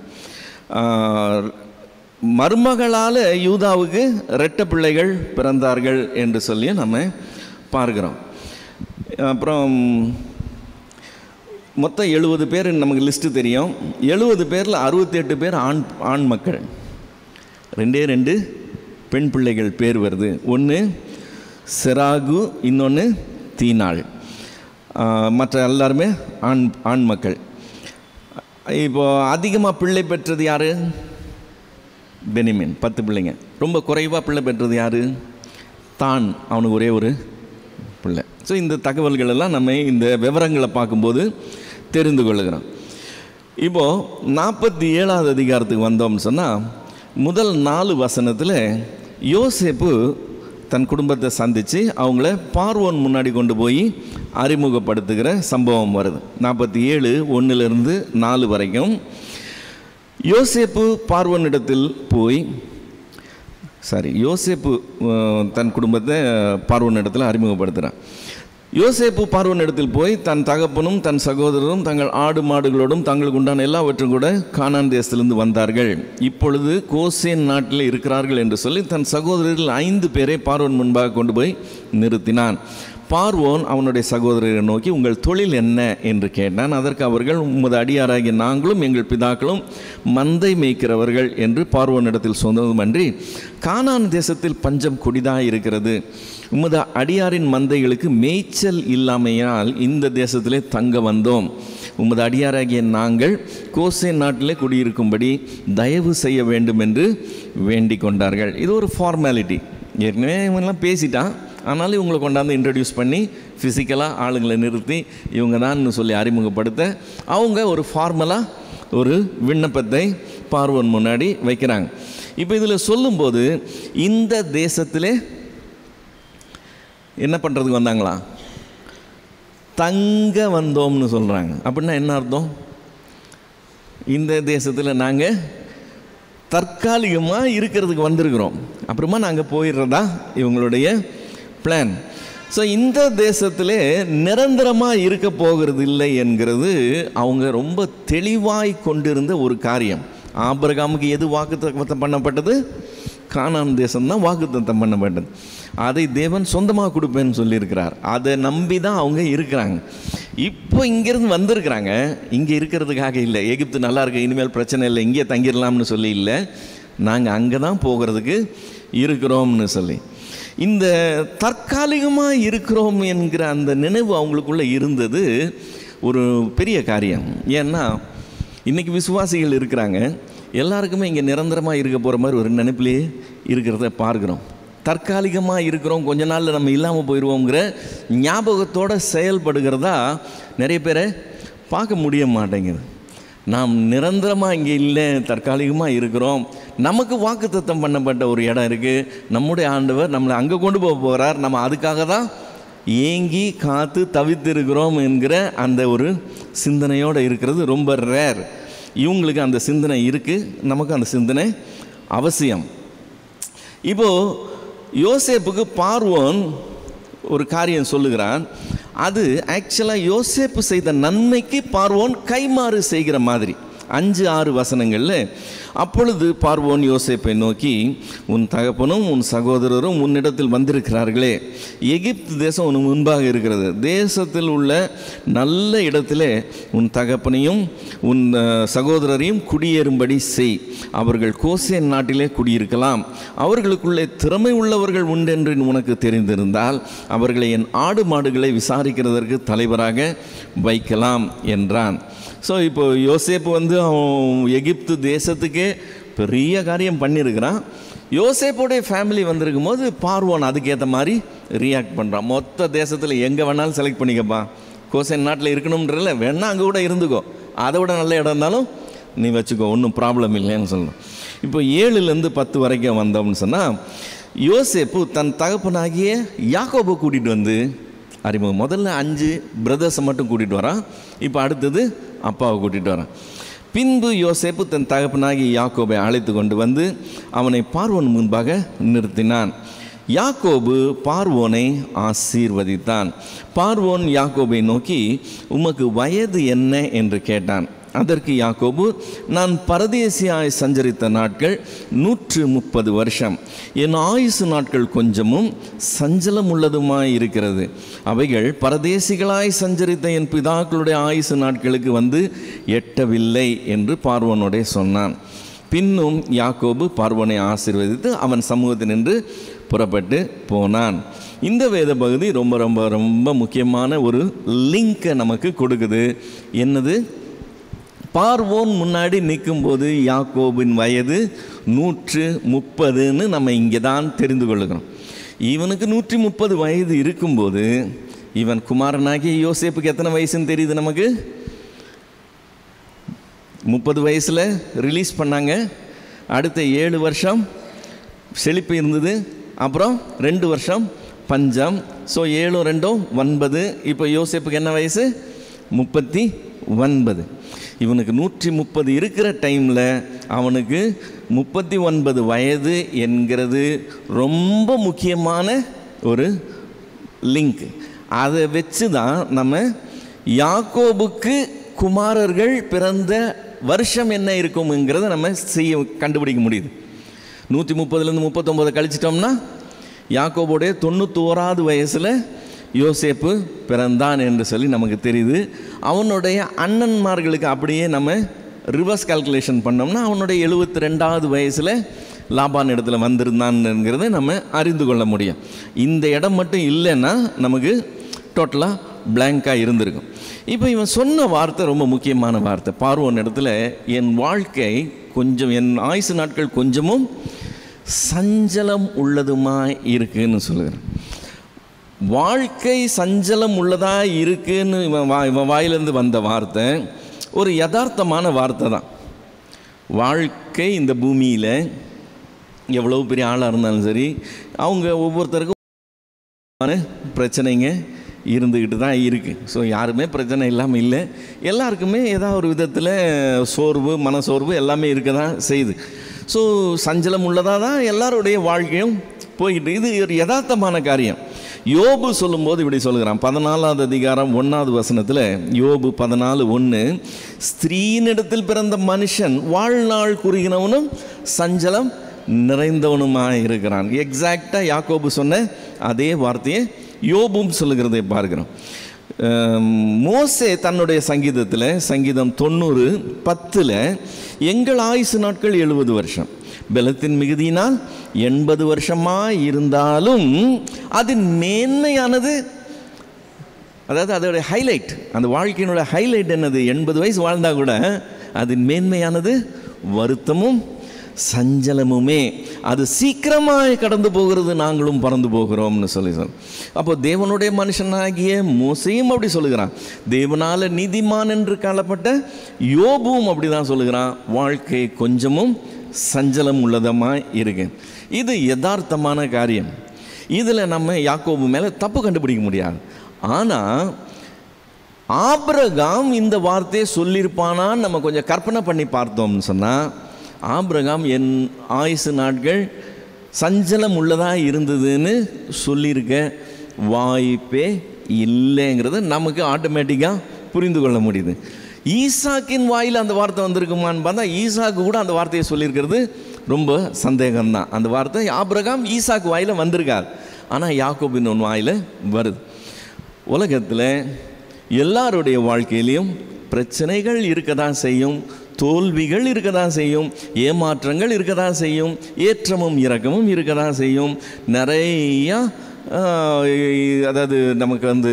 மருமகளால் யூதாவுக்கு 2 பிள்ளைகள் பிறந்தார்கள் என்று சொல்லி நம்ம பார்க்குறோம். அப்புறம் மொத்தம் 70 பேர் நமக்கு லிஸ்ட்டு தெரியும். 70 பேரில் 68 பேர் ஆண் மக்கள், 2 பெண் பிள்ளைகள் பேர் வருது. ஒன்று செராகு, இன்னொன்று தீனாள். மற்ற எல்லாருமே ஆண் மக்கள். இப்போ அதிகமாக பிள்ளை பெற்றது யார்? பெனிமின், 10 பிள்ளைங்க. ரொம்ப குறைவாக பிள்ளை பெற்றது யார்? தான், அவனுக்கு ஒரே ஒரு பிள்ளை. ஸோ இந்த தகவல்கள் எல்லாம் நம்ம இந்த விவரங்களை பார்க்கும்போது தெரிந்து கொள்ளுகிறோம். இப்போது 47ஆவது அதிகாரத்துக்கு வந்தோம்னு சொன்னால், முதல் 4 வசனத்தில் யோசேப்பு தன் குடும்பத்தை சந்தித்து அவங்கள பார்வோன் முன்னாடி கொண்டு போய் அறிமுகப்படுத்துகிற சம்பவம் வருது. 47:1 - 4 வரைக்கும் யோசேப்பு பார்வோனிடத்தில் போய் யோசேப்பு தன் குடும்பத்தை பார்வோனிடத்தில் அறிமுகப்படுத்துகிறான். யோசேப்பு பார்வோனிடத்தில் போய் தன் தகப்பனும் தன் சகோதரரும் தங்கள் ஆடு மாடுகளோடும் தங்களுக்கு உண்டான எல்லாவற்றும் கூட கானான் தேசத்திலிருந்து வந்தார்கள். இப்பொழுது கோசேன் நாட்டில் இருக்கிறார்கள் என்று சொல்லி தன் சகோதரர்கள் 5 பேரை பார்வோன் முன்பாக கொண்டு போய் நிறுத்தினான். பார்வோன் அவனுடைய சகோதரரை நோக்கி, உங்கள் தொழில் என்ன என்று கேட்டான். அதற்கு அவர்கள், உமது அடியாராகிய நாங்களும் எங்கள் பிதாக்களும் மந்தை மேய்க்கிறவர்கள் என்று பார்வோனிடத்தில் சொன்னதுமன்றி, கானான் தேசத்தில் பஞ்சம் கொடிதாக இருக்கிறது, உமது அடியாரின் மந்தைகளுக்கு மேய்ச்சல் இல்லாமையால் இந்த தேசத்திலே தங்க வந்தோம். உமது அடியாராகிய நாங்கள் கோசேன் நாட்டிலே குடியிருக்கும்படி தயவு செய்ய வேண்டும் என்று வேண்டிக் கொண்டார்கள். இது ஒரு ஃபார்மாலிட்டி. ஏற்கனவே இவங்கெல்லாம் பேசிட்டான், ஆனாலும் இவங்களை கொண்டாந்து இன்ட்ரடியூஸ் பண்ணி ஃபிசிக்கலாக ஆளுங்களை நிறுத்தி இவங்க தான் சொல்லி அறிமுகப்படுத்த அவங்க ஒரு ஃபார்மலாக ஒரு விண்ணப்பத்தை பார்வோன் முன்னாடி வைக்கிறாங்க. இப்போ இதில் சொல்லும்போது இந்த தேசத்திலே என்ன பண்ணுறதுக்கு வந்தாங்களா? தங்க வந்தோம்னு சொல்கிறாங்க. அப்படின்னா என்ன அர்த்தம்? இந்த தேசத்தில் நாங்கள் தற்காலிகமாக இருக்கிறதுக்கு வந்திருக்கிறோம், அப்புறமா நாங்கள் போயிடுறதா இவங்களுடைய பிளான். ஸோ இந்த தேசத்திலே நிரந்தரமாக இருக்க போகிறது இல்லை என்கிறது அவங்க ரொம்ப தெளிவாய் கொண்டிருந்த ஒரு காரியம். ஆபிரகாமுக்கு எது வாக்குத்தத்தம் பண்ணப்பட்டது? கானான் தேசம்தான் வாக்குத்தத்தம் பண்ணப்பட்டது. அதை தேவன் சொந்தமாக கொடுப்பேன்னு சொல்லியிருக்கிறார். அதை நம்பி தான் அவங்க இருக்கிறாங்க. இப்போ இங்கேருந்து வந்திருக்கிறாங்க, இங்கே இருக்கிறதுக்காக இல்லை. எகிப்து நல்லா இருக்கு, இனிமேல் பிரச்சனை இல்லை, இங்கே தங்கிடலாம்னு சொல்லி இல்லை, நாங்கள் அங்கே தான் போகிறதுக்கு இருக்கிறோம்னு சொல்லி. இந்த தற்காலிகமாக இருக்கிறோம் என்கிற அந்த நினைவு அவங்களுக்குள்ளே இருந்தது ஒரு பெரிய காரியம். ஏன்னா இன்றைக்கி விசுவாசிகள் இருக்கிறாங்க, எல்லாருக்குமே இங்கே நிரந்தரமாக இருக்க போகிற மாதிரி ஒரு நினைப்பிலேயே இருக்கிறத பார்க்குறோம். தற்காலிகமாக இருக்கிறோம், கொஞ்ச நாளில் நம்ம இல்லாமல் போயிடுவோங்கிற ஞாபகத்தோடு செயல்படுகிறதா நிறைய பேரை பார்க்க முடிய மாட்டேங்குது. நாம் நிரந்தரமாக இங்கே இல்லை, தற்காலிகமாக இருக்கிறோம், நமக்கு வாக்குத்தத்தம் பண்ணப்பட்ட ஒரு இடம் இருக்குது, நம்முடைய ஆண்டவர் நம்மளை அங்கே கொண்டு போக போகிறார், நம்ம அதுக்காக தான் ஏங்கி காத்து தவித்திருக்கிறோம் என்கிற அந்த ஒரு சிந்தனையோடு இருக்கிறது ரொம்ப ரேர். இவங்களுக்கு அந்த சிந்தனை இருக்குது, நமக்கு அந்த சிந்தனை அவசியம். இப்போது யோசேப்புக்கு பார்வோன் ஒரு காரியம் சொல்லுகிறான். அது ஆக்சுவலாக யோசேப்பு செய்த நன்மைக்கு பார்வோன் கைமாறு செய்கிற மாதிரி 5-6 வசனங்களில். அப்பொழுது பார்வோன் யோசேப்பை நோக்கி, உன் தகப்பனும் உன் சகோதரரும் உன்னிடத்தில் வந்திருக்கிறார்களே, எகிப்து தேசம் உன் முன்பாக இருக்கிறது, தேசத்தில் உள்ள நல்ல இடத்திலே உன் தகப்பனையும் உன் சகோதரரையும் குடியேறும்படி செய். அவர்கள் கோசேன் நாட்டிலே குடியிருக்கலாம். அவர்களுக்குள்ளே திறமை உள்ளவர்கள் உண்டென்று உனக்கு தெரிந்திருந்தால் அவர்களை என் ஆடு மாடுகளை விசாரிக்கிறதற்கு தலைவராக வைக்கலாம் என்றான். ஸோ இப்போ யோசேப்பு அவன் எகிப்து தேசத்துக்கே பெரிய காரியம் பண்ணியிருக்கிறான். யோசேப்போடைய ஃபேமிலி வந்திருக்கும் போது பார்வோன் அதுக்கேற்ற மாதிரி ரியாக்ட் பண்ணுறான். மொத்த தேசத்தில் எங்கே வேணாலும் செலக்ட் பண்ணிக்கப்பா, கோசேன் நாட்டில் இருக்கணும்ன்றல வேணா அங்கே கூட இருந்துக்கோ, அதை விட நல்ல இடம் இருந்தாலும் நீ வச்சுக்கோ, ஒன்றும் ப்ராப்ளம் இல்லைன்னு சொல்லணும். இப்போ 7லேருந்து 10 வரைக்கும் வந்தோம்னு சொன்னால், யோசேப்பு தன் தகப்பனாகிய யாக்கோபை கூட்டிகிட்டு வந்து அறிமுகம். முதல்ல 5 பிரதர்ஸை மட்டும் கூட்டிகிட்டு வரான், இப்போ அடுத்தது அப்பாவை கூட்டிகிட்டு வரான். பின்பு யோசேப்பு தன் தகப்பனாகி யாக்கோபை அழைத்து கொண்டு வந்து அவனை பார்வோன் முன்பாக நிறுத்தினான். யாக்கோபு பார்வோனை ஆசீர்வதித்தான். பார்வோன் யாக்கோபை நோக்கி, உமக்கு வயது என்ன என்று கேட்டான். அதற்கு யாக்கோபு, நான் பரதேசியாய் சஞ்சரித்த நாட்கள் 130 வருஷம், என் ஆயுசு நாட்கள் கொஞ்சமும் சஞ்சலம் உள்ளதுமாய் இருக்கிறது. அவைகள் பரதேசிகளாய் சஞ்சரித்த என் பிதாக்களுடைய ஆயுசு நாட்களுக்கு வந்து எட்டவில்லை என்று பார்வோனோடே சொன்னான். பின்னும் யாக்கோபு பார்வோனை ஆசீர்வதித்து அவன் சமூகத்தில் நின்று புறப்பட்டு போனான். இந்த வேத பகுதி ரொம்ப ரொம்ப ரொம்ப முக்கியமான ஒரு லிங்கை நமக்கு கொடுக்குது. என்னது? பார்வோன் முன்னாடி நிற்கும்போது யாக்கோபின் வயது 130ன்னு நம்ம இங்கே தான் தெரிந்து கொள்ளுகிறோம். இவனுக்கு 130 வயது இருக்கும்போது இவன் குமாரனாகி யோசேப்புக்கு எத்தனை வயசுன்னு தெரியுது நமக்கு? 30 வயசில் ரிலீஸ் பண்ணாங்க. அடுத்த 7 வருஷம் செழிப்பு இருந்தது, அப்புறம் 2 வருஷம் பஞ்சம். ஸோ 7 2 9. இப்போ யோசேப்புக்கு என்ன வயசு? 39. இவனுக்கு 130 இருக்கிற டைமில் அவனுக்கு 39 வயது என்கிறது ரொம்ப முக்கியமான ஒரு லிங்க். அதை வச்சு தான் நம்ம யாக்கோபுக்கு குமாரர்கள் பிறந்த வருஷம் என்ன இருக்கும்ங்கிறத நம்ம கண்டுபிடிக்க முடியுது. 130லேருந்து 39 கழிச்சிட்டோம்னா யாக்கோபுடைய 91வது வயசில் யோசேப்பு பிறந்தான் என்று சொல்லி நமக்கு தெரியுது. அவனுடைய அண்ணன்மார்களுக்கு அப்படியே நம்ம ரிவர்ஸ் கால்குலேஷன் பண்ணோம்னா அவனுடைய 72வது வயசில் லாபான் இடத்துல வந்திருந்தான்ங்கிறத நம்ம அறிந்து கொள்ள முடியும். இந்த இடம் மட்டும் இல்லைன்னா நமக்கு டோட்டலாக பிளாங்காக இருந்திருக்கும். இப்போ இவன் சொன்ன வார்த்தை ரொம்ப முக்கியமான வார்த்தை. பார்வோன் இடத்துல என் வாழ்க்கை கொஞ்சம், என் ஆயுசு நாட்கள் கொஞ்சமும் சஞ்சலம் உள்ளதுமாய் இருக்குன்னு சொல்லுகிறேன். வாழ்க்கை சஞ்சலம் உள்ளதாக இருக்குன்னு இவன் வாயிலேருந்து வந்த வார்த்தை ஒரு யதார்த்தமான வார்த்தை தான். வாழ்க்கை இந்த பூமியில் எவ்வளோ பெரிய ஆளாக இருந்தாலும் சரி, அவங்க ஒவ்வொருத்தருக்கும் பிரச்சனைங்க இருந்துக்கிட்டு தான் இருக்குது. ஸோ யாருமே பிரச்சனை இல்லாமல் இல்லை. எல்லாருக்குமே ஏதாவது ஒரு விதத்தில் சோர்வு, மனசோர்வு எல்லாமே இருக்க தான் செய்யுது. ஸோ சஞ்சலம் உள்ளதாக தான் எல்லாருடைய வாழ்க்கையும் போய்கிட்டு. இது ஒரு யதார்த்தமான காரியம். யோபு சொல்லும்போது இப்படி சொல்லுகிறான். 14வது அதிகாரம் 1வது வசனத்தில் யோபு 14:1, ஸ்திரீனிடத்தில் பிறந்த மனுஷன் வாழ்நாள் குறுகினவனும் சஞ்சலம் நிறைந்தவனுமாக இருக்கிறான். எக்ஸாக்டாக யாக்கோபு சொன்ன அதே வார்த்தையை யோபும் சொல்லுகிறதை பார்க்கிறோம். மோசே தன்னுடைய சங்கீதத்தில், சங்கீதம் 90:10, எங்கள் ஆயுசு நாட்கள் 70 வருஷம், பலத்தின் மிகுதியினால் 80 வருஷமாக இருந்தாலும் அது மேன்மையானது. அதாவது அதோடைய ஹைலைட், அந்த வாழ்க்கையினுடைய ஹைலைட் என்னது? 80 வயசு வாழ்ந்தால் கூட அது மேன்மையானது வருத்தமும் சஞ்சலமுமே. அது சீக்கிரமாக கடந்து போகிறது, நாங்களும் பறந்து போகிறோம்னு சொல்லி அப்போ தேவனுடைய மனுஷனாகிய மோசையும் அப்படி சொல்லுகிறான். தேவனால் நீதிமான் என்று காணப்பட்ட யோபுவும் அப்படி தான் சொல்லுகிறான். வாழ்க்கை கொஞ்சமும் சஞ்சலம் உள்ளதமாக இருக்கு. இது யதார்த்தமான காரியம். இதில் நம்ம யாக்கோபு மேலே தப்பு கண்டுபிடிக்க முடியாது. ஆனால் ஆபிரகாம் இந்த வார்த்தையை சொல்லியிருப்பானான்னு நம்ம கொஞ்சம் கற்பனை பண்ணி பார்த்தோம்னு சொன்னால், ஆபிரகாம் என் ஆயுசு நாட்கள் சஞ்சலம் உள்ளதாக இருந்ததுன்னு சொல்லியிருக்க வாய்ப்பே இல்லைங்கிறது நமக்கு ஆட்டோமேட்டிக்காக புரிந்து கொள்ள முடியுது. ஈசாக்கின் வாயில் அந்த வார்த்தை வந்திருக்குமான்னு பார்த்தா ஈசாக்கு கூட அந்த வார்த்தையை சொல்லியிருக்கிறது ரொம்ப சந்தேகம்தான். அந்த வார்த்தை ஆபிரகாம் ஈசாக்கு வாயில் வந்திருக்கார், ஆனால் யாக்கோபின் வாயில் வருது. உலகத்தில் எல்லாருடைய வாழ்க்கையிலையும் பிரச்சனைகள் இருக்க தான் செய்யும், தோல்விகள் இருக்க தான் செய்யும், ஏமாற்றங்கள் இருக்க தான் செய்யும், ஏற்றமும் இறக்கமும் இருக்க தான் செய்யும். நிறையா அதாவது நமக்கு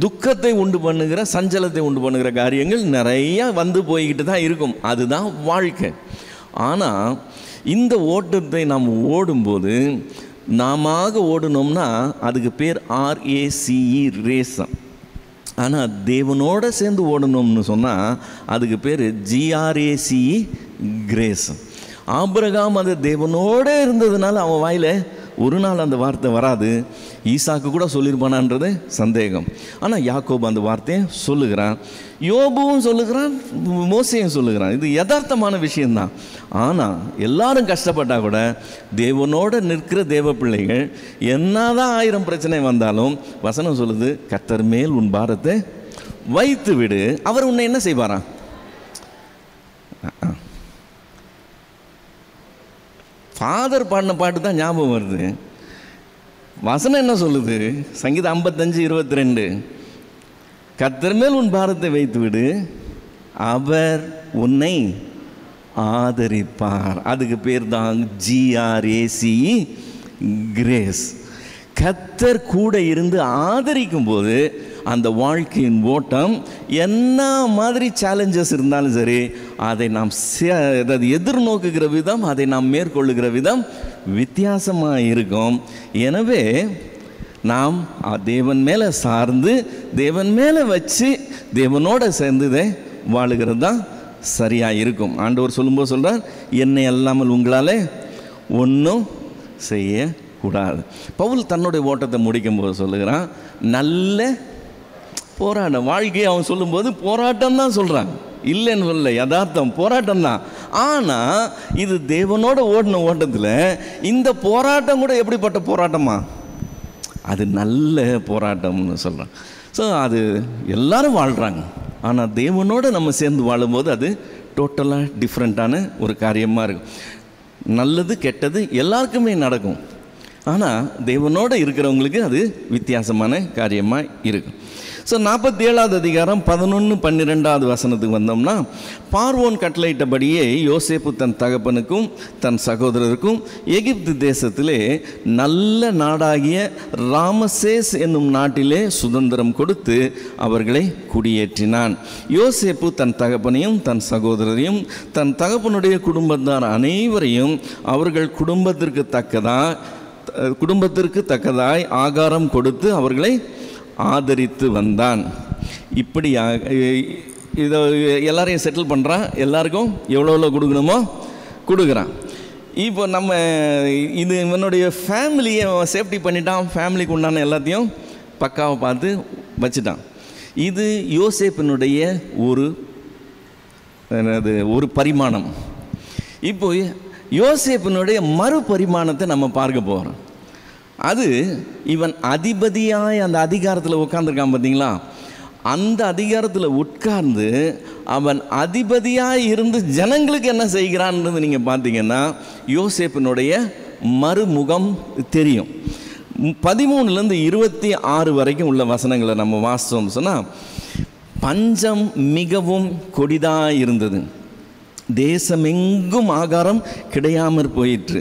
துக்கத்தை உண்டு பண்ணுகிற, சஞ்சலத்தை உண்டு பண்ணுகிற காரியங்கள் நிறையா போய்கிட்டு தான் இருக்கும். அதுதான் வாழ்க்கை. ஆனால் இந்த ஓட்டத்தை நாம் ஓடும்போது நாம ஓடணும்னா அதுக்கு பேர் RACE, ரேசம். ஆனால் தேவனோடு சேர்ந்து ஓடணும்னு சொன்னால் அதுக்கு பேர் GRACE, கிரேஸ். ஆபிரகாம் அது தேவனோடு இருந்ததுனால அவன் வாயில் ஒரு நாள் அந்த வார்த்தை வராது. ஈசாக்கு கூட சொல்லியிருப்பானான்றது சந்தேகம். ஆனால் யாக்கோபு அந்த வார்த்தையை சொல்லுகிறான், யோபுவும் சொல்லுகிறான், மோசையும் சொல்லுகிறான். இது யதார்த்தமான விஷயந்தான். ஆனால் எல்லாரும் கஷ்டப்பட்டால் கூட தேவனோடு நிற்கிற தேவ பிள்ளைகள் என்னதான் 1000 பிரச்சனை வந்தாலும் வசனம் சொல்லுது, கர்த்தர் மேல் உன் பாரத்தை வைத்து விடு, அவர் உன்னை என்ன செய்வாராம்? ஃபாதர் பாடின பாட்டு தான் ஞாபகம் வருது. வசனம் என்ன சொல்லுது? சங்கீதம் 55:22, கர்த்தர் மேல் உன் பாரத்தை வைத்து விடு, அவர் உன்னை ஆதரிப்பார். அதுக்கு பேர் தான் GRACE, கிரேஸ். கர்த்தர் கூட இருந்து ஆதரிக்கும் போது அந்த வாழ்க்கையின் ஓட்டம் என்ன மாதிரி சேலஞ்சஸ் இருந்தாலும் சரி, அதை நாம் எதிர்நோக்குகிற விதம், அதை நாம் மேற்கொள்ளுகிற விதம் வித்தியாசமாக இருக்கும். எனவே நாம் தேவன் மேலே சார்ந்து, தேவன் மேலே வச்சு, தேவனோட சேர்ந்து வாழுகிறது தான் சரியாக இருக்கும். ஆண்டவர் சொல்லும்போது சொல்கிறார், என்னை அல்லாமல் உங்களால் ஒன்றும் செய்யக்கூடாது. பவுல் தன்னுடைய ஓட்டத்தை முடிக்கும் போது சொல்லுகிறான், நல்ல போராட்டம். வாழ்க்கையை அவன் சொல்லும்போது போராட்டம் தான் சொல்கிறான், இல்லைன்னு சொல்ல, யதார்த்தம் போராட்டம் தான். ஆனால் இது தேவனோட ஓடின ஓட்டத்தில் இந்த போராட்டம் கூட எப்படிப்பட்ட போராட்டமா? அது நல்ல போராட்டம்னு சொல்கிறான். ஸோ அது எல்லாரும் வாழ்கிறாங்க. ஆனால் தேவனோடு நம்ம சேர்ந்து வாழும்போது அது டோட்டலாக டிஃப்ரெண்ட்டான ஒரு காரியமாக இருக்கும். நல்லது கெட்டது எல்லாருக்குமே நடக்கும். ஆனால் தேவனோடு இருக்கிறவங்களுக்கு அது வித்தியாசமான காரியமாக இருக்கும். ஸோ 47வது அதிகாரம் 11-12 வசனத்துக்கு வந்தோம்னா, பார்வோன் கட்டளையிட்டபடியே யோசேப்பு தன் தகப்பனுக்கும் தன் சகோதரருக்கும் எகிப்து தேசத்திலே நல்ல நாடாகிய ராமசேஸ் என்னும் நாட்டிலே சுதந்திரம் கொடுத்து அவர்களை குடியேற்றினான். யோசேப்பு தன் தகப்பனையும் தன் சகோதரரையும் தன் தகப்பனுடைய குடும்பத்தார் அனைவரையும் அவர்கள் குடும்பத்திற்கு தக்கதாய் ஆகாரம் கொடுத்து அவர்களை ஆதரித்து வந்தான். இப்படி இதை எல்லாரையும் செட்டில் பண்ணுறான். எல்லாருக்கும் எவ்வளோ கொடுக்கணுமோ கொடுக்குறான். இப்போ நம்ம இது இவனுடைய ஃபேமிலியை சேஃப்டி பண்ணிட்டான். ஃபேமிலிக்கு உண்டான எல்லாத்தையும் பக்காவை பார்த்து வச்சுட்டான். இது யோசேப்பினுடைய ஒரு பரிமாணம். இப்போ யோசேப்பினுடைய மறுபரிமாணத்தை நம்ம பார்க்க போகிறோம். அது இவன் அதிபதியாய் அந்த அதிகாரத்தில் உட்கார்ந்துருக்கான் பார்த்தீங்களா? அந்த அதிகாரத்தில் உட்கார்ந்து அவன் அதிபதியாக இருந்து ஜனங்களுக்கு என்ன செய்கிறான்றது நீங்கள் பார்த்தீங்கன்னா யோசேப்பினுடைய மறுமுகம் தெரியும். 13 26 வரைக்கும் உள்ள வசனங்களை நம்ம வாசித்தோம் சொன்னால், பஞ்சம் மிகவும் கொடிதாக இருந்தது. தேசமெங்கும் ஆகாரம் கிடையாமற் போயிற்று.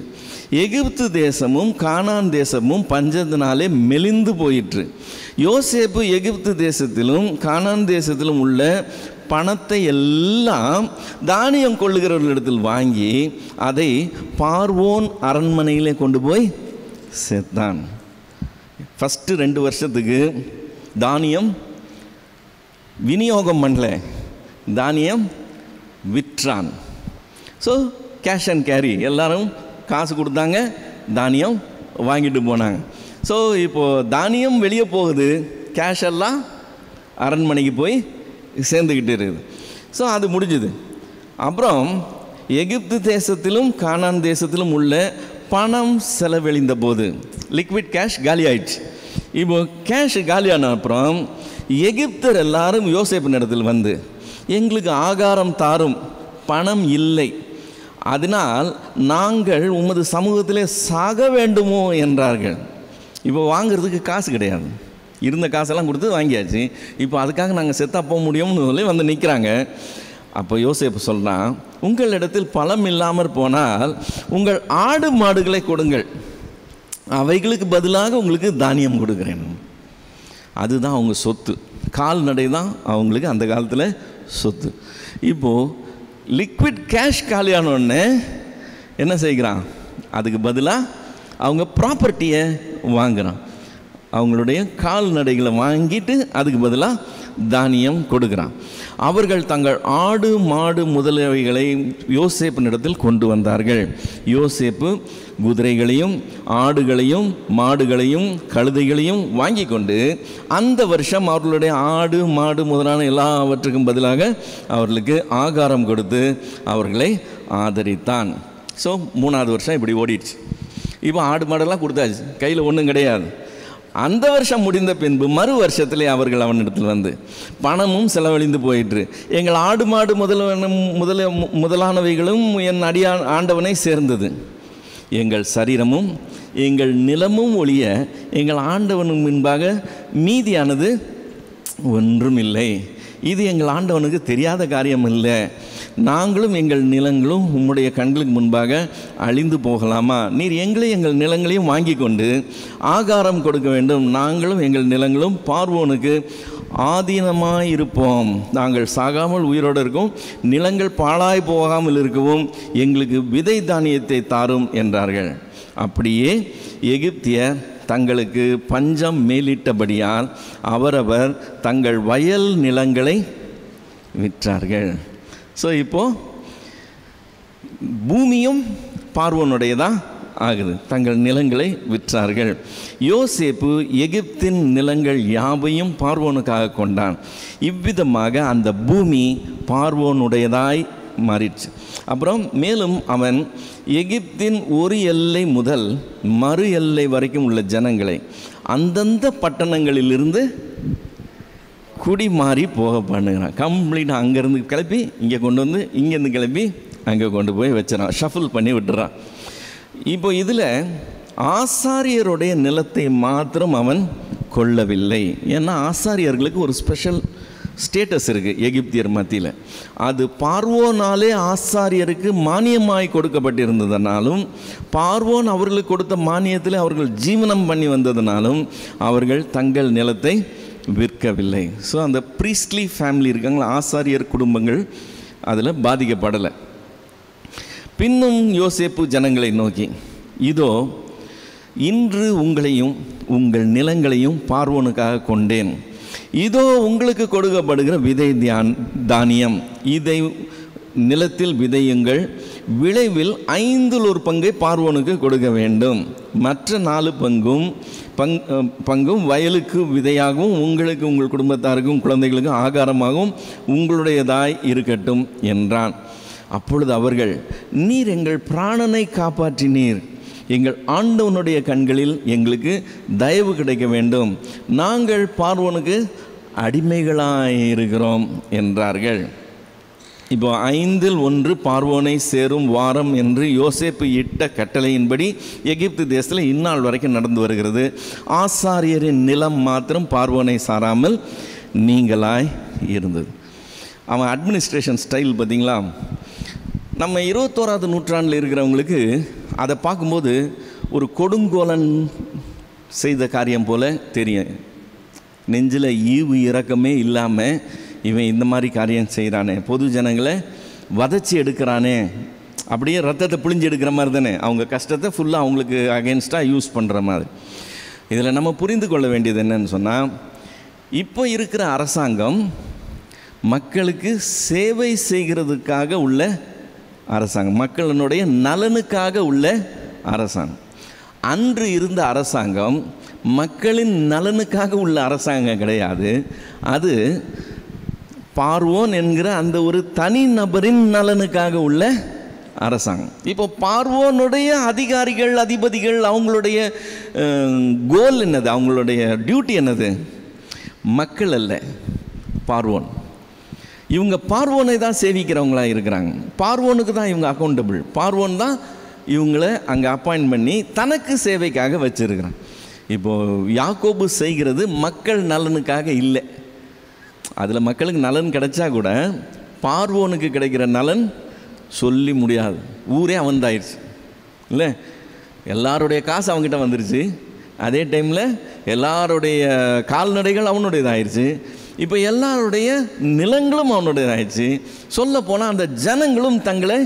எகிப்து தேசமும் கானான் தேசமும் பஞ்சத்தினாலே மெலிந்து போயிற்று. யோசேப்பு எகிப்து தேசத்திலும் கானான் தேசத்திலும் உள்ள பணத்தை எல்லாம் தானியம் கொள்ளுகிறவர்களிடத்தில் வாங்கி அதை பார்வோன் அரண்மனையிலே கொண்டு போய் சேர்த்தான். ஃபஸ்ட்டு 2 வருஷத்துக்கு தானியம் விநியோகம் பண்ணல, தானியம் விற்றான். ஸோ கேஷ் அண்ட் கேரி, எல்லாரும் காசு கொடுத்தாங்க, தானியம் வாங்கிட்டு போனாங்க. ஸோ இப்போது தானியம் வெளியே போகுது, கேஷ் எல்லாம் அரண்மனைக்கு போய் சேர்ந்துக்கிட்டு இருக்குது. ஸோ அது முடிஞ்சுது. அப்புறம் எகிப்து தேசத்திலும் கானான் தேசத்திலும் உள்ள பணம் செலவழிந்த போது லிக்விட் கேஷ் காலி ஆயிடுச்சு. இப்போ கேஷ் காலியான அப்புறம் எகிப்தர் எல்லாரும் யோசேப்பின் இடத்தில் வந்து, எங்களுக்கு ஆகாரம் தாரும், பணம் இல்லை, அதனால் நாங்கள் உமது சமூகத்திலே சாக வேண்டுமோ என்றார்கள். இப்போ வாங்கிறதுக்கு காசு கிடையாது, இருந்த காசெல்லாம் கொடுத்து வாங்கியாச்சு. இப்போ அதுக்காக நாங்கள் செத்தா போக முடியும்னு சொல்லி வந்து நிற்கிறாங்க. அப்போ யோசேப்பு சொல்கிறான், உங்களிடத்தில் பழம் இல்லாமற் போனால் உங்கள் ஆடு மாடுகளை கொடுங்கள், அவைகளுக்கு பதிலாக உங்களுக்கு தானியம் கொடுக்குறேன். அதுதான் அவங்க சொத்து. கால்நடை தான் அவங்களுக்கு அந்த காலத்தில் சொத்து. இப்போது லிக்விட் கேஷ் காலியானோடனே என்ன செய்கிறான்? அதுக்கு பதிலாக அவங்க ப்ராப்பர்ட்டியை வாங்குகிறான். அவங்களுடைய கால்நடைகளை வாங்கிட்டு அதுக்கு பதிலாக தானியம் கொடுக்குறான். அவர்கள் தங்கள் ஆடு மாடு முதலியவைகளை யோசேப்பினிடத்தில் கொண்டு வந்தார்கள். யோசேப்பு குதிரைகளையும் ஆடுகளையும் மாடுகளையும் கழுதைகளையும் வாங்கி கொண்டு அந்த வருஷம் அவர்களுடைய ஆடு மாடு முதலான எல்லாவற்றுக்கும் பதிலாக அவர்களுக்கு ஆகாரம் கொடுத்து அவர்களை ஆதரித்தான். ஸோ 3வது வருஷம் இப்படி ஓடிடுச்சு. இப்போ ஆடு மாடெல்லாம் கொடுத்தாச்சு, கையில் ஒன்றும் கிடையாது. அந்த வருஷம் முடிந்த பின்பு மறு வருஷத்திலே அவர்கள் அவனிடத்தில் வந்து, பணமும் செலவழிந்து போயிற்று, எங்கள் ஆடு மாடு முதலானவைகளும் என் ஆண்டவனை சேர்ந்தது, எங்கள் சரீரமும் எங்கள் நிலமும் ஒழிய எங்கள் ஆண்டவனுக்கு முன்பாக மீதியானது ஒன்றும் இல்லை. இது எங்கள் ஆண்டவனுக்கு தெரியாத காரியம் இல்லை. நாங்களும் எங்கள் நிலங்களும் உம்முடைய கண்களுக்கு முன்பாக அழிந்து போகலாமா? நீர் எங்களையும் எங்கள் நிலங்களையும் வாங்கி கொண்டு ஆகாரம் கொடுக்க வேண்டும். நாங்களும் எங்கள் நிலங்களும் பார்வோனுக்கு ஆதீனமாக இருப்போம். நாங்கள் சாகாமல் உயிரோடு இருக்கவும் நிலங்கள் பாழாய் போகாமல் இருக்கவும் எங்களுக்கு விதை தானியத்தை தாரும் என்றார்கள். அப்படியே எகிப்தியர் தங்களுக்கு பஞ்சம் மேலிட்டபடியால் அவரவர் தங்கள் வயல் நிலங்களை விற்றார்கள். ஸோ இப்போது பூமியும் பார்வோனுடையதான் ஆகுது. தங்கள் நிலங்களை விற்றார்கள். யோசேப்பு எகிப்தின் நிலங்கள் யாவையும் பார்வோனுக்காக கொண்டான். இவ்விதமாக அந்த பூமி பார்வோனுடையதாய் மாறிடுச்சு. அப்புறம் மேலும் அவன் எகிப்தின் ஒரு எல்லை முதல் மறு எல்லை வரைக்கும் உள்ள ஜனங்களை அந்தந்த பட்டணங்களிலிருந்து குடி மாறி போக பண்ணுகிறான். கம்ப்ளீட்டாக அங்கேருந்து கிளப்பி இங்கே கொண்டு வந்து, இங்கேருந்து கிளப்பி அங்கே கொண்டு போய் வச்சிடறான், ஷஃபில் பண்ணி விட்டுறான். இப்போ இதில் ஆசாரியருடைய நிலத்தை மாத்திரம் அவன் கொள்ளவில்லை. ஏன்னா ஆசாரியர்களுக்கு ஒரு ஸ்பெஷல் ஸ்டேட்டஸ் இருக்குது எகிப்தியர் மத்தியில். அது பார்வோனாலே ஆசாரியருக்கு மானியமாய் கொடுக்கப்பட்டிருந்ததுனாலும், பார்வோன் அவர்களுக்கு கொடுத்த மானியத்தில் அவர்கள் ஜீவனம் பண்ணி வந்ததுனாலும் அவர்கள் தங்கள் நிலத்தை விற்கவில்லை. ஸோ அந்த ப்ரீஸ்ட்லி ஃபேமிலி இருக்காங்களா, ஆசாரியர் குடும்பங்கள் அதில் பாதிக்கப்படலை. பின்னும் யோசேப்பு ஜனங்களை நோக்கி, இதோ இன்று உங்களையும் உங்கள் நிலங்களையும் பார்வோனுக்காக கொண்டேன். இதோ உங்களுக்கு கொடுக்கப்படுகிற விதை தானியம், இதை நிலத்தில் விதையுங்கள். விளைவில் 1/5 பார்வோனுக்கு கொடுக்க வேண்டும். மற்ற 4 பங்கும் வயலுக்கு விதையாகவும் உங்களுக்கு உங்கள் குடும்பத்தாருக்கும் குழந்தைகளுக்கும் ஆகாரமாகவும் உங்களுடையதாய் இருக்கட்டும் என்றான். அப்பொழுது அவர்கள், நீர் எங்கள் பிராணனை காப்பாற்றினீர், எங்கள் ஆண்டவனுடைய கண்களில் எங்களுக்கு தயவு கிடைக்க வேண்டும், நாங்கள் பார்வோனுக்கு அடிமைகளாயிருக்கிறோம் என்றார்கள். இப்போ 1/5 பார்வோனை சேரும் வாரம் என்று யோசேப்பு இட்ட கட்டளையின்படி எகிப்து தேசத்தில் இந்நாள் வரைக்கும் நடந்து வருகிறது. ஆசாரியரின் நிலம் மாத்திரம் பார்வோனை சாராமல் நீங்களாய் இருந்தது. அவன் அட்மினிஸ்ட்ரேஷன் ஸ்டைல் பார்த்திங்களா, நம்ம 21ஆவது நூற்றாண்டில் இருக்கிறவங்களுக்கு அதை பார்க்கும்போது ஒரு கொடுங்கோலன் செய்த காரியம் போல் தெரியும். நெஞ்சில் ஈவு இரக்கமே இல்லாமல் இவன் இந்த மாதிரி காரியம் செய்கிறானே, பொது ஜனங்களை வதச்சி எடுக்கிறானே, அப்படியே ரத்தத்தை பிழிஞ்சு எடுக்கிற மாதிரி தானே, அவங்க கஷ்டத்தை ஃபுல்லாக அவங்களுக்கு அகென்ஸ்டாக யூஸ் பண்ணுற மாதிரி. இதில் நம்ம புரிந்து கொள்ள வேண்டியது என்னன்னு சொன்னால், இப்போ இருக்கிற அரசாங்கம் மக்களுக்கு சேவை செய்கிறதுக்காக உள்ள அரசாங்கம், மக்களினுடைய நலனுக்காக உள்ள அரசாங்கம். அன்று இருந்த அரசாங்கம் மக்களின் நலனுக்காக உள்ள அரசாங்கம் கிடையாது. அது பார்வோன் என்கிற அந்த ஒரு தனி நபரின் நலனுக்காக உள்ள அரசாங்கம். இப்போ பார்வோனுடைய அதிகாரிகள், அதிபதிகள், அவங்களுடைய கோல் என்னது, அவங்களுடைய டியூட்டி என்னது? மக்கள் அல்ல, பார்வோன். இவங்க பார்வோனை தான் சேவிக்கிறவங்களா இருக்கிறாங்க. பார்வோனுக்கு தான் இவங்க அக்கௌண்டபிள். பார்வோன் தான் இவங்களை அங்கே அப்பாயிண்ட் பண்ணி தனக்கு சேவைக்காக வச்சுருக்கிறான். இப்போது யாக்கோபு செய்கிறது மக்கள் நலனுக்காக இல்லை. அதில் மக்களுக்கு நலன் கிடைச்சா கூட பார்வோனுக்கு கிடைக்கிற நலன் சொல்லி முடியாது. ஊரே அவன்தாயிடுச்சு இல்லை, எல்லாருடைய காசு அவங்ககிட்ட வந்துருச்சு. அதே டைமில் எல்லாருடைய கால்நடைகள் அவனுடையதாகிடுச்சு. இப்போ எல்லாருடைய நிலங்களும் அவனுடையதாகிடுச்சு. சொல்ல போனால் அந்த ஜனங்களும் தங்களை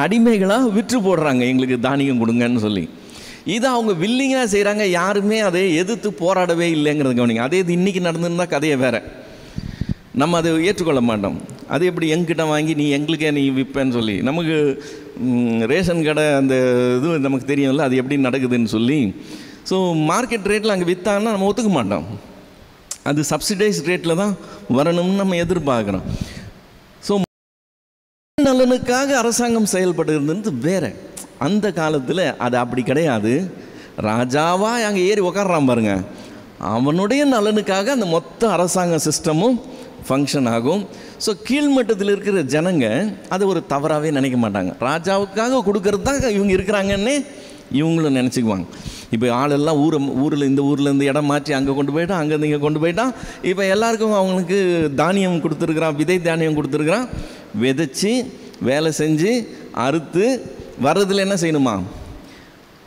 அடிமைகளாக விற்று போடுறாங்க, எங்களுக்கு தானியம் கொடுங்கன்னு சொல்லி. இதை அவங்க வில்லிங்காக செய்கிறாங்க. யாருமே அதை எதிர்த்து போராடவே இல்லைங்கிறது கவனிங்க. அதே இது இன்றைக்கி நடந்திருந்தால் கதையை வேறு, நம்ம அதை ஏற்றுக்கொள்ள மாட்டோம். அது எப்படி எங்கிட்ட வாங்கி நீ எங்களுக்கே நீ விற்பேன்னு சொல்லி, நமக்கு ரேஷன் கடை அந்த இது நமக்கு தெரியும்ல, அது எப்படி நடக்குதுன்னு சொல்லி. ஸோ மார்க்கெட் ரேட்டில் அங்கே விற்றாங்கன்னா நம்ம ஒத்துக்க மாட்டோம். அது சப்சிடைஸ் ரேட்டில் தான் வரணும்னு நம்ம எதிர்பார்க்குறோம். ஸோ நலனுக்காக அரசாங்கம் செயல்படுகிறது வேறு. அந்த காலத்தில் அது அப்படி கிடையாது. ராஜாவாக அங்கே ஏறி உக்காடுறான் பாருங்க, அவனுடைய நலனுக்காக அந்த மொத்த அரசாங்க சிஸ்டமும் ஃபங்க்ஷன் ஆகும். ஸோ கீழ்மட்டத்தில் இருக்கிற ஜனங்க அதை ஒரு தவறாகவே நினைக்க மாட்டாங்க. ராஜாவுக்காக கொடுக்கறது தான் இவங்க இருக்கிறாங்கன்னே இவங்களும் நினச்சிக்குவாங்க. இப்போ ஆளெல்லாம் ஊரில் இந்த ஊரில் இருந்து இடம் மாற்றி அங்கே கொண்டு போயிட்டான், அங்கேருந்து இங்கே கொண்டு போயிட்டான். இப்போ எல்லாருக்கும் அவங்களுக்கு தானியம் கொடுத்துருக்குறான், விதை தானியம் கொடுத்துருக்குறான். விதைச்சி வேலை செஞ்சு அறுத்து வர்றதில் என்ன செய்யணுமா,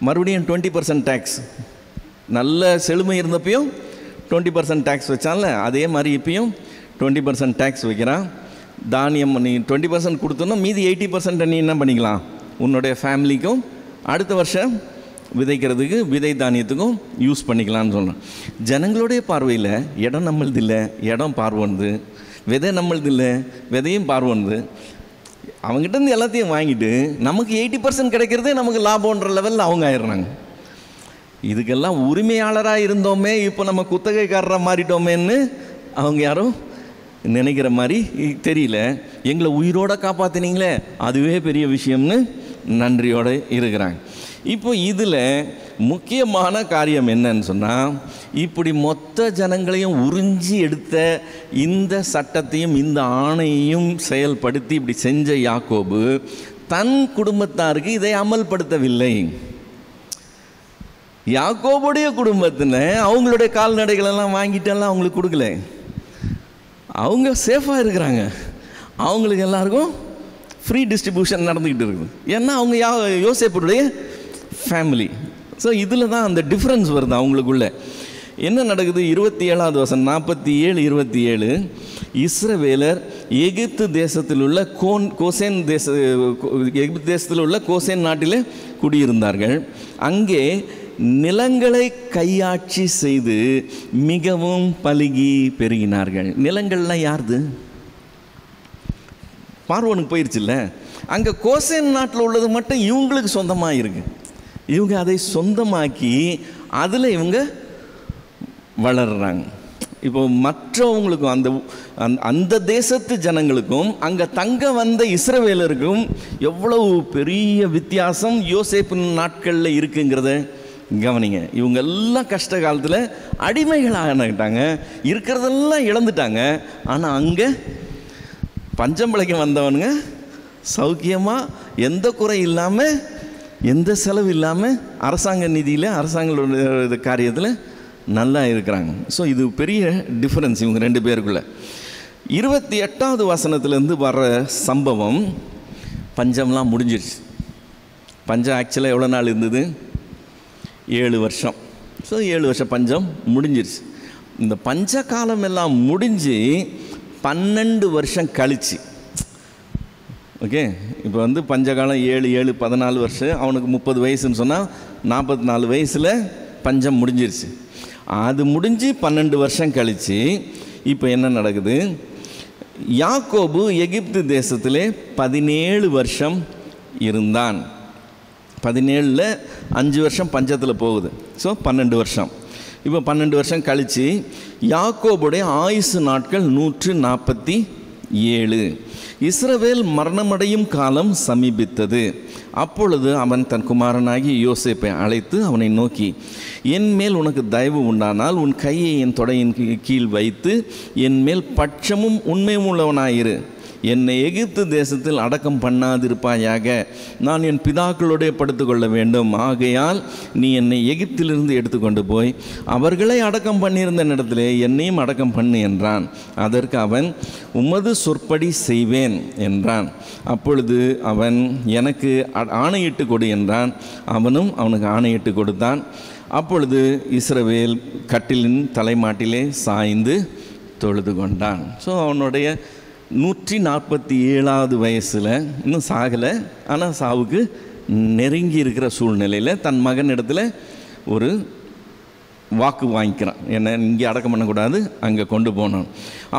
மறுபடியும் 20% டேக்ஸ். நல்ல செழுமை இருந்தப்பையும் 20% டேக்ஸ் வச்சான்ல, அதே மாதிரி இப்பயும் 20% டேக்ஸ் வைக்கிறான். தானியம் நீ 20% கொடுத்தோன்னா மீதி 80% நீ என்ன பண்ணிக்கலாம், உன்னுடைய ஃபேமிலிக்கும் அடுத்த வருஷம் விதைக்கிறதுக்கு விதை தானியத்துக்கும் யூஸ் பண்ணிக்கலான்னு சொல்கிறேன். ஜனங்களுடைய பார்வையில் இடம் நம்மளது இல்லை, இடம் பார்வந்து, விதை நம்மளது இல்லை, விதையும் பார்வந்து. அவங்ககிட்டருந்து எல்லாத்தையும் வாங்கிட்டு நமக்கு 80% கிடைக்கிறதே நமக்கு லாபம்ன்ற லெவலில் அவங்க ஆயிடுறாங்க. இதுக்கெல்லாம் உரிமையாளராக இருந்தோமே, இப்போ நம்ம குத்தகைக்காரராக மாறிட்டோமேன்னு அவங்க யாரும் நினைக்கிற மாதிரி தெரியல. எங்களை உயிரோடு காப்பாற்றினீங்களே, அதுவே பெரிய விஷயம்னு நன்றியோடு இருக்கிறாங்க. இப்போ இதில் முக்கியமான காரியம் என்னன்னு சொன்னால், இப்படி மொத்த ஜனங்களையும் உறிஞ்சி எடுத்த இந்த சட்டத்தையும் இந்த ஆணையையும் செயல்படுத்தி இப்படி செஞ்ச யாக்கோபு தன் குடும்பத்தாருக்கு இதை அமல்படுத்தவில்லை. யாக்கோபுடைய குடும்பத்தில் அவங்களுடைய கால்நடைகளெல்லாம் வாங்கிட்டெல்லாம் அவங்களுக்கு கொடுக்கல. அவங்க சேஃபாக இருக்கிறாங்க. அவங்களுக்கு எல்லாருக்கும் ஃப்ரீ டிஸ்ட்ரிபியூஷன் நடந்துக்கிட்டு இருக்குது. ஏன்னா அவங்க யோசேப்புடைய ஃபேமிலி. ஸோ இதில் தான் அந்த டிஃப்ரென்ஸ் வருது அவங்களுக்குள்ள. என்ன நடக்குது? 27வது வசனம், 47:27. இஸ்ரவேலர் எகிப்து தேசத்தில் உள்ள எகிப்து தேசத்தில் உள்ள கோசேன் நாட்டிலே குடியிருந்தார்கள். அங்கே நிலங்களை கையாட்சி செய்து மிகவும் பலுகி பெருகினார்கள். நிலங்கள்லாம் யாருது? பார்வோனுக்கு போயிடுச்சுல்ல. அங்கே கோசேன் நாட்டில் உள்ளது மட்டும் இவங்களுக்கு சொந்தமாக இருக்கு. இவங்க அதை சொந்தமாக்கி அதில் இவங்க வளர்கிறாங்க. இப்போ மற்றவங்களுக்கும் அந்த தேசத்து ஜனங்களுக்கும் அங்கே தங்க வந்த இஸ்ரவேலருக்கும் எவ்வளவு பெரிய வித்தியாசம் யோசேப்பு நாட்களில் இருக்குங்கிறத கவனிங்க. இவங்க எல்லாம் கஷ்ட காலத்தில் அடிமைகளாகிட்டாங்க, இருக்கிறதெல்லாம் இழந்துட்டாங்க. ஆனால் அங்கே பஞ்சம் பிழைக்க வந்தவனுங்க சௌக்கியமாக, எந்த குறை இல்லாமல், எந்த செலவு இல்லாமல், அரசாங்க நிதியில், அரசாங்க காரியத்தில் நல்லா இருக்கிறாங்க. ஸோ இது பெரிய டிஃப்ரென்ஸ் இவங்க ரெண்டு பேருக்குள்ள. 28வது வசனத்துலேருந்து வர்ற சம்பவம், பஞ்சம்லாம் முடிஞ்சிருச்சு. பஞ்சம் ஆக்சுவலாக எவ்வளோ நாள் இருந்தது? 7 வருஷம். ஸோ 7 வருஷம் பஞ்சம் முடிஞ்சிருச்சு. இந்த பஞ்ச காலம் எல்லாம் முடிஞ்சு 12 வருஷம் கழிச்சு, ஓகே, இப்போ பஞ்சகாலம் 7 14 வருஷம், அவனுக்கு 30 வயசுன்னு சொன்னால் 44 வயசில் பஞ்சம் முடிஞ்சிருச்சு. அது முடிஞ்சு 12 வருஷம் கழித்து இப்போ என்ன நடக்குது? யாக்கோபு எகிப்து தேசத்திலே 17 வருஷம் இருந்தான். 17ல் 5 வருஷம் பஞ்சத்தில் போகுது. ஸோ 12 வருஷம். இப்போ 12 வருஷம் கழித்து யாக்கோபுடைய ஆயுசு நாட்கள் 147. இஸ்ரவேல் மரணமடையும் காலம் சமீபித்தது. அப்பொழுது அவன் தன் குமாரனாகி யோசேப்பை அழைத்து அவனை நோக்கி, என் மேல் உனக்கு தயவு உண்டானால் உன் கையை என் தொடையின் கீழ் வைத்து என் மேல் பட்சமும் உண்மையும் உள்ளவனாயிரு. என்னை எகிப்து தேசத்தில் அடக்கம் பண்ணாதிருப்பாயாக. நான் என் பிதாக்களோடே படுத்துக்கொள்ள வேண்டும். ஆகையால் நீ என்னை எகிப்திலிருந்து எடுத்துக்கொண்டு போய் அவர்களை அடக்கம் பண்ணியிருந்த இடத்திலே என்னையும் அடக்கம் பண்ணு என்றான். அதற்கு அவன், உமது சொற்படி செய்வேன் என்றான். அப்பொழுது அவன், எனக்கு ஆணையிட்டு கொடு என்றான். அவனும் அவனுக்கு ஆணையிட்டு கொடுத்தான். அப்பொழுது இஸ்ரவேல் கட்டிலின் தலைமாட்டிலே சாய்ந்து தொழுது கொண்டான். ஸோ அவனுடைய 147வது வயசில், இன்னும் சாகலை, ஆனால் சாவுக்கு நெருங்கி இருக்கிற சூழ்நிலையில் தன் மகன் இடத்துல ஒரு வாக்கு வாங்கிக்கிறான். என்ன, இங்கே அடக்கம் பண்ணக்கூடாது, அங்கே கொண்டு போனோம்.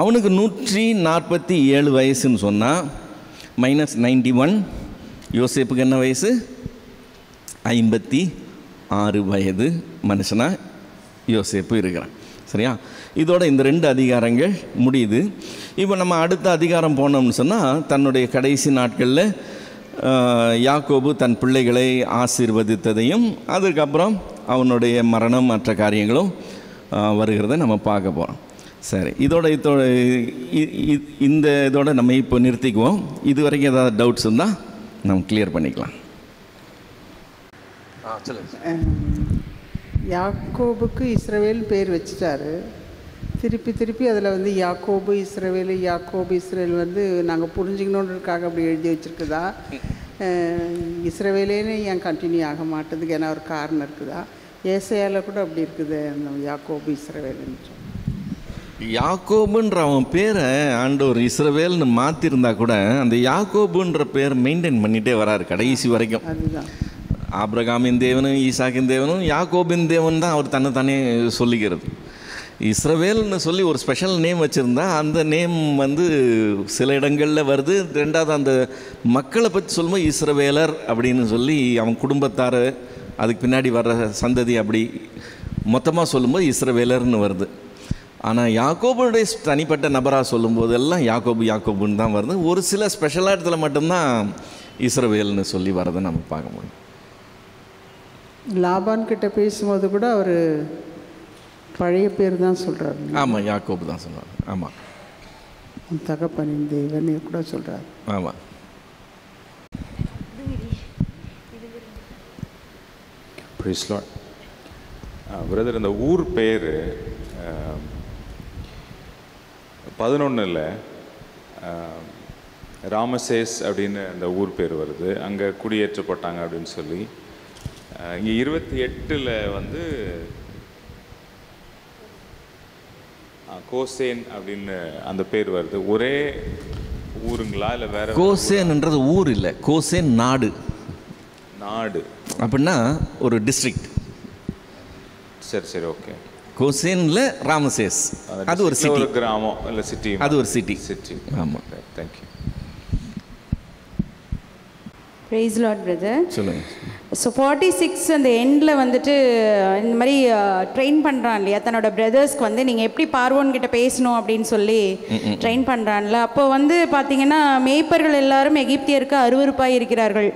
அவனுக்கு 147 வயசுன்னு சொன்னால் -91. யோசேப்புக்கு என்ன வயசு? 56 வயது மனுஷனாக யோசேப்பு இருக்கிறான். சரியா? இதோட இந்த 2 அதிகாரங்கள் முடியுது. இப்போ நம்ம அடுத்த அதிகாரம் போனோம்னு சொன்னால், தன்னுடைய கடைசி நாட்களில் யாக்கோபு தன் பிள்ளைகளை ஆசீர்வதித்ததையும் அதுக்கப்புறம் அவனுடைய மரணம் மற்ற காரியங்களும் வருகிறத நம்ம பார்க்க போகிறோம். சரி, இதோட நம்ம இப்போ நிறுத்திக்குவோம். இது வரைக்கும் ஏதாவது டவுட்ஸ் இருந்தால் நம்ம கிளியர் பண்ணிக்கலாம். யாக்கோபுக்கு இஸ்ரவேல் பேர் வச்சுட்டாரு. திருப்பி அதில் யாக்கோபு இஸ்ரவேல், யாக்கோபு இஸ்ரவேல் நாங்கள் புரிஞ்சுக்கணுன்றதுக்காக அப்படி எழுதி வச்சுருக்குதா? இஸ்ரவேலேன்னு ஏன் கண்டினியூ ஆக மாட்டேதுக்கு ஏன்னா ஒரு காரணம் இருக்குதா? ஏசையால் கூட அப்படி இருக்குது, அந்த யாக்கோபு இஸ்ரவேல்னு. யாக்கோபுன்ற அவன் பேரை ஆண்டவர் இஸ்ரவேல்னு மாற்றிருந்தா கூட அந்த யாக்கோபுன்ற பேர் மெயின்டைன் பண்ணிகிட்டே வராரு கடைசி வரைக்கும். அதுதான் ஆபிரகாமின் தேவனும் ஈசாக்கின் தேவனும் யாக்கோபின் தேவன் தான் அவர் தன்னைத்தானே சொல்லிக்கிறது. இஸ்ரவேல்னு சொல்லி ஒரு ஸ்பெஷல் நேம் வச்சுருந்தா அந்த நேம் சில இடங்களில் வருது. ரெண்டாவது அந்த மக்களை பற்றி சொல்லும்போது இஸ்ரவேலர் அப்படின்னு சொல்லி அவன் குடும்பத்தார், அதுக்கு பின்னாடி வர்ற சந்ததி, அப்படி மொத்தமாக சொல்லும்போது இஸ்ரவேலர்னு வருது. ஆனால் யாக்கோபுடைய தனிப்பட்ட நபராக சொல்லும்போது எல்லாம் யாக்கோபுன்னு தான் வருது. ஒரு சில ஸ்பெஷலாக இடத்துல மட்டும்தான் இஸ்ரவேல்னு சொல்லி வரதை நம்ம பார்க்க முடியும். லாபான் கிட்ட பேசும்போது கூட அவர் பழைய பேர் தான் சொல்கிறார். ஆமாம், யாக்கோபு தான் சொல்கிறார். ஆமாம், தகப்பனின் தேவன் கூட சொல்கிறார். ஆமாம். Praise Lord. பிரதர், இந்த ஊர் பேர் 11 ராமசேஸ் அப்படின்னு அந்த ஊர் பேர் வருது. அங்கே குடியேற்றப்பட்டாங்க அப்படின்னு சொல்லி. இங்கே 28 வந்து கோசேன் அப்படின்னு அந்த பேர் வருது. ஒரே ஊருங்களா இல்லை வேற? கோசேன்ன்றது ஊர் இல்லை, கோசேன் நாடு. நாடு அப்படின்னா ஒரு டிஸ்ட்ரிக்ட். சரி, ஓகே. கோசேன்ல ராமசேஸ் அது ஒரு சிட்டி, ஒரு கிராமம் இல்லை சிட்டி, அது ஒரு சிட்டி. ஆமாம். தேங்க்யூ. Praise Lord brother. சொல்லுங்க. ஸோ 46 அந்த எண்டில் வந்துட்டு இந்த மாதிரி ட்ரெயின் பண்ணுறான் இல்லையா தன்னோட பிரதர்ஸ்க்கு வந்து நீங்கள் எப்படி பார்வோன் கிட்ட பேசணும் அப்படின்னு சொல்லி ட்ரெயின் பண்ணுறான்ல. அப்போ வந்து பார்த்தீங்கன்னா மேய்ப்பர்கள் எல்லாரும் எகிப்தியருக்கு அருவருப்பாக இருக்கிறார்கள்.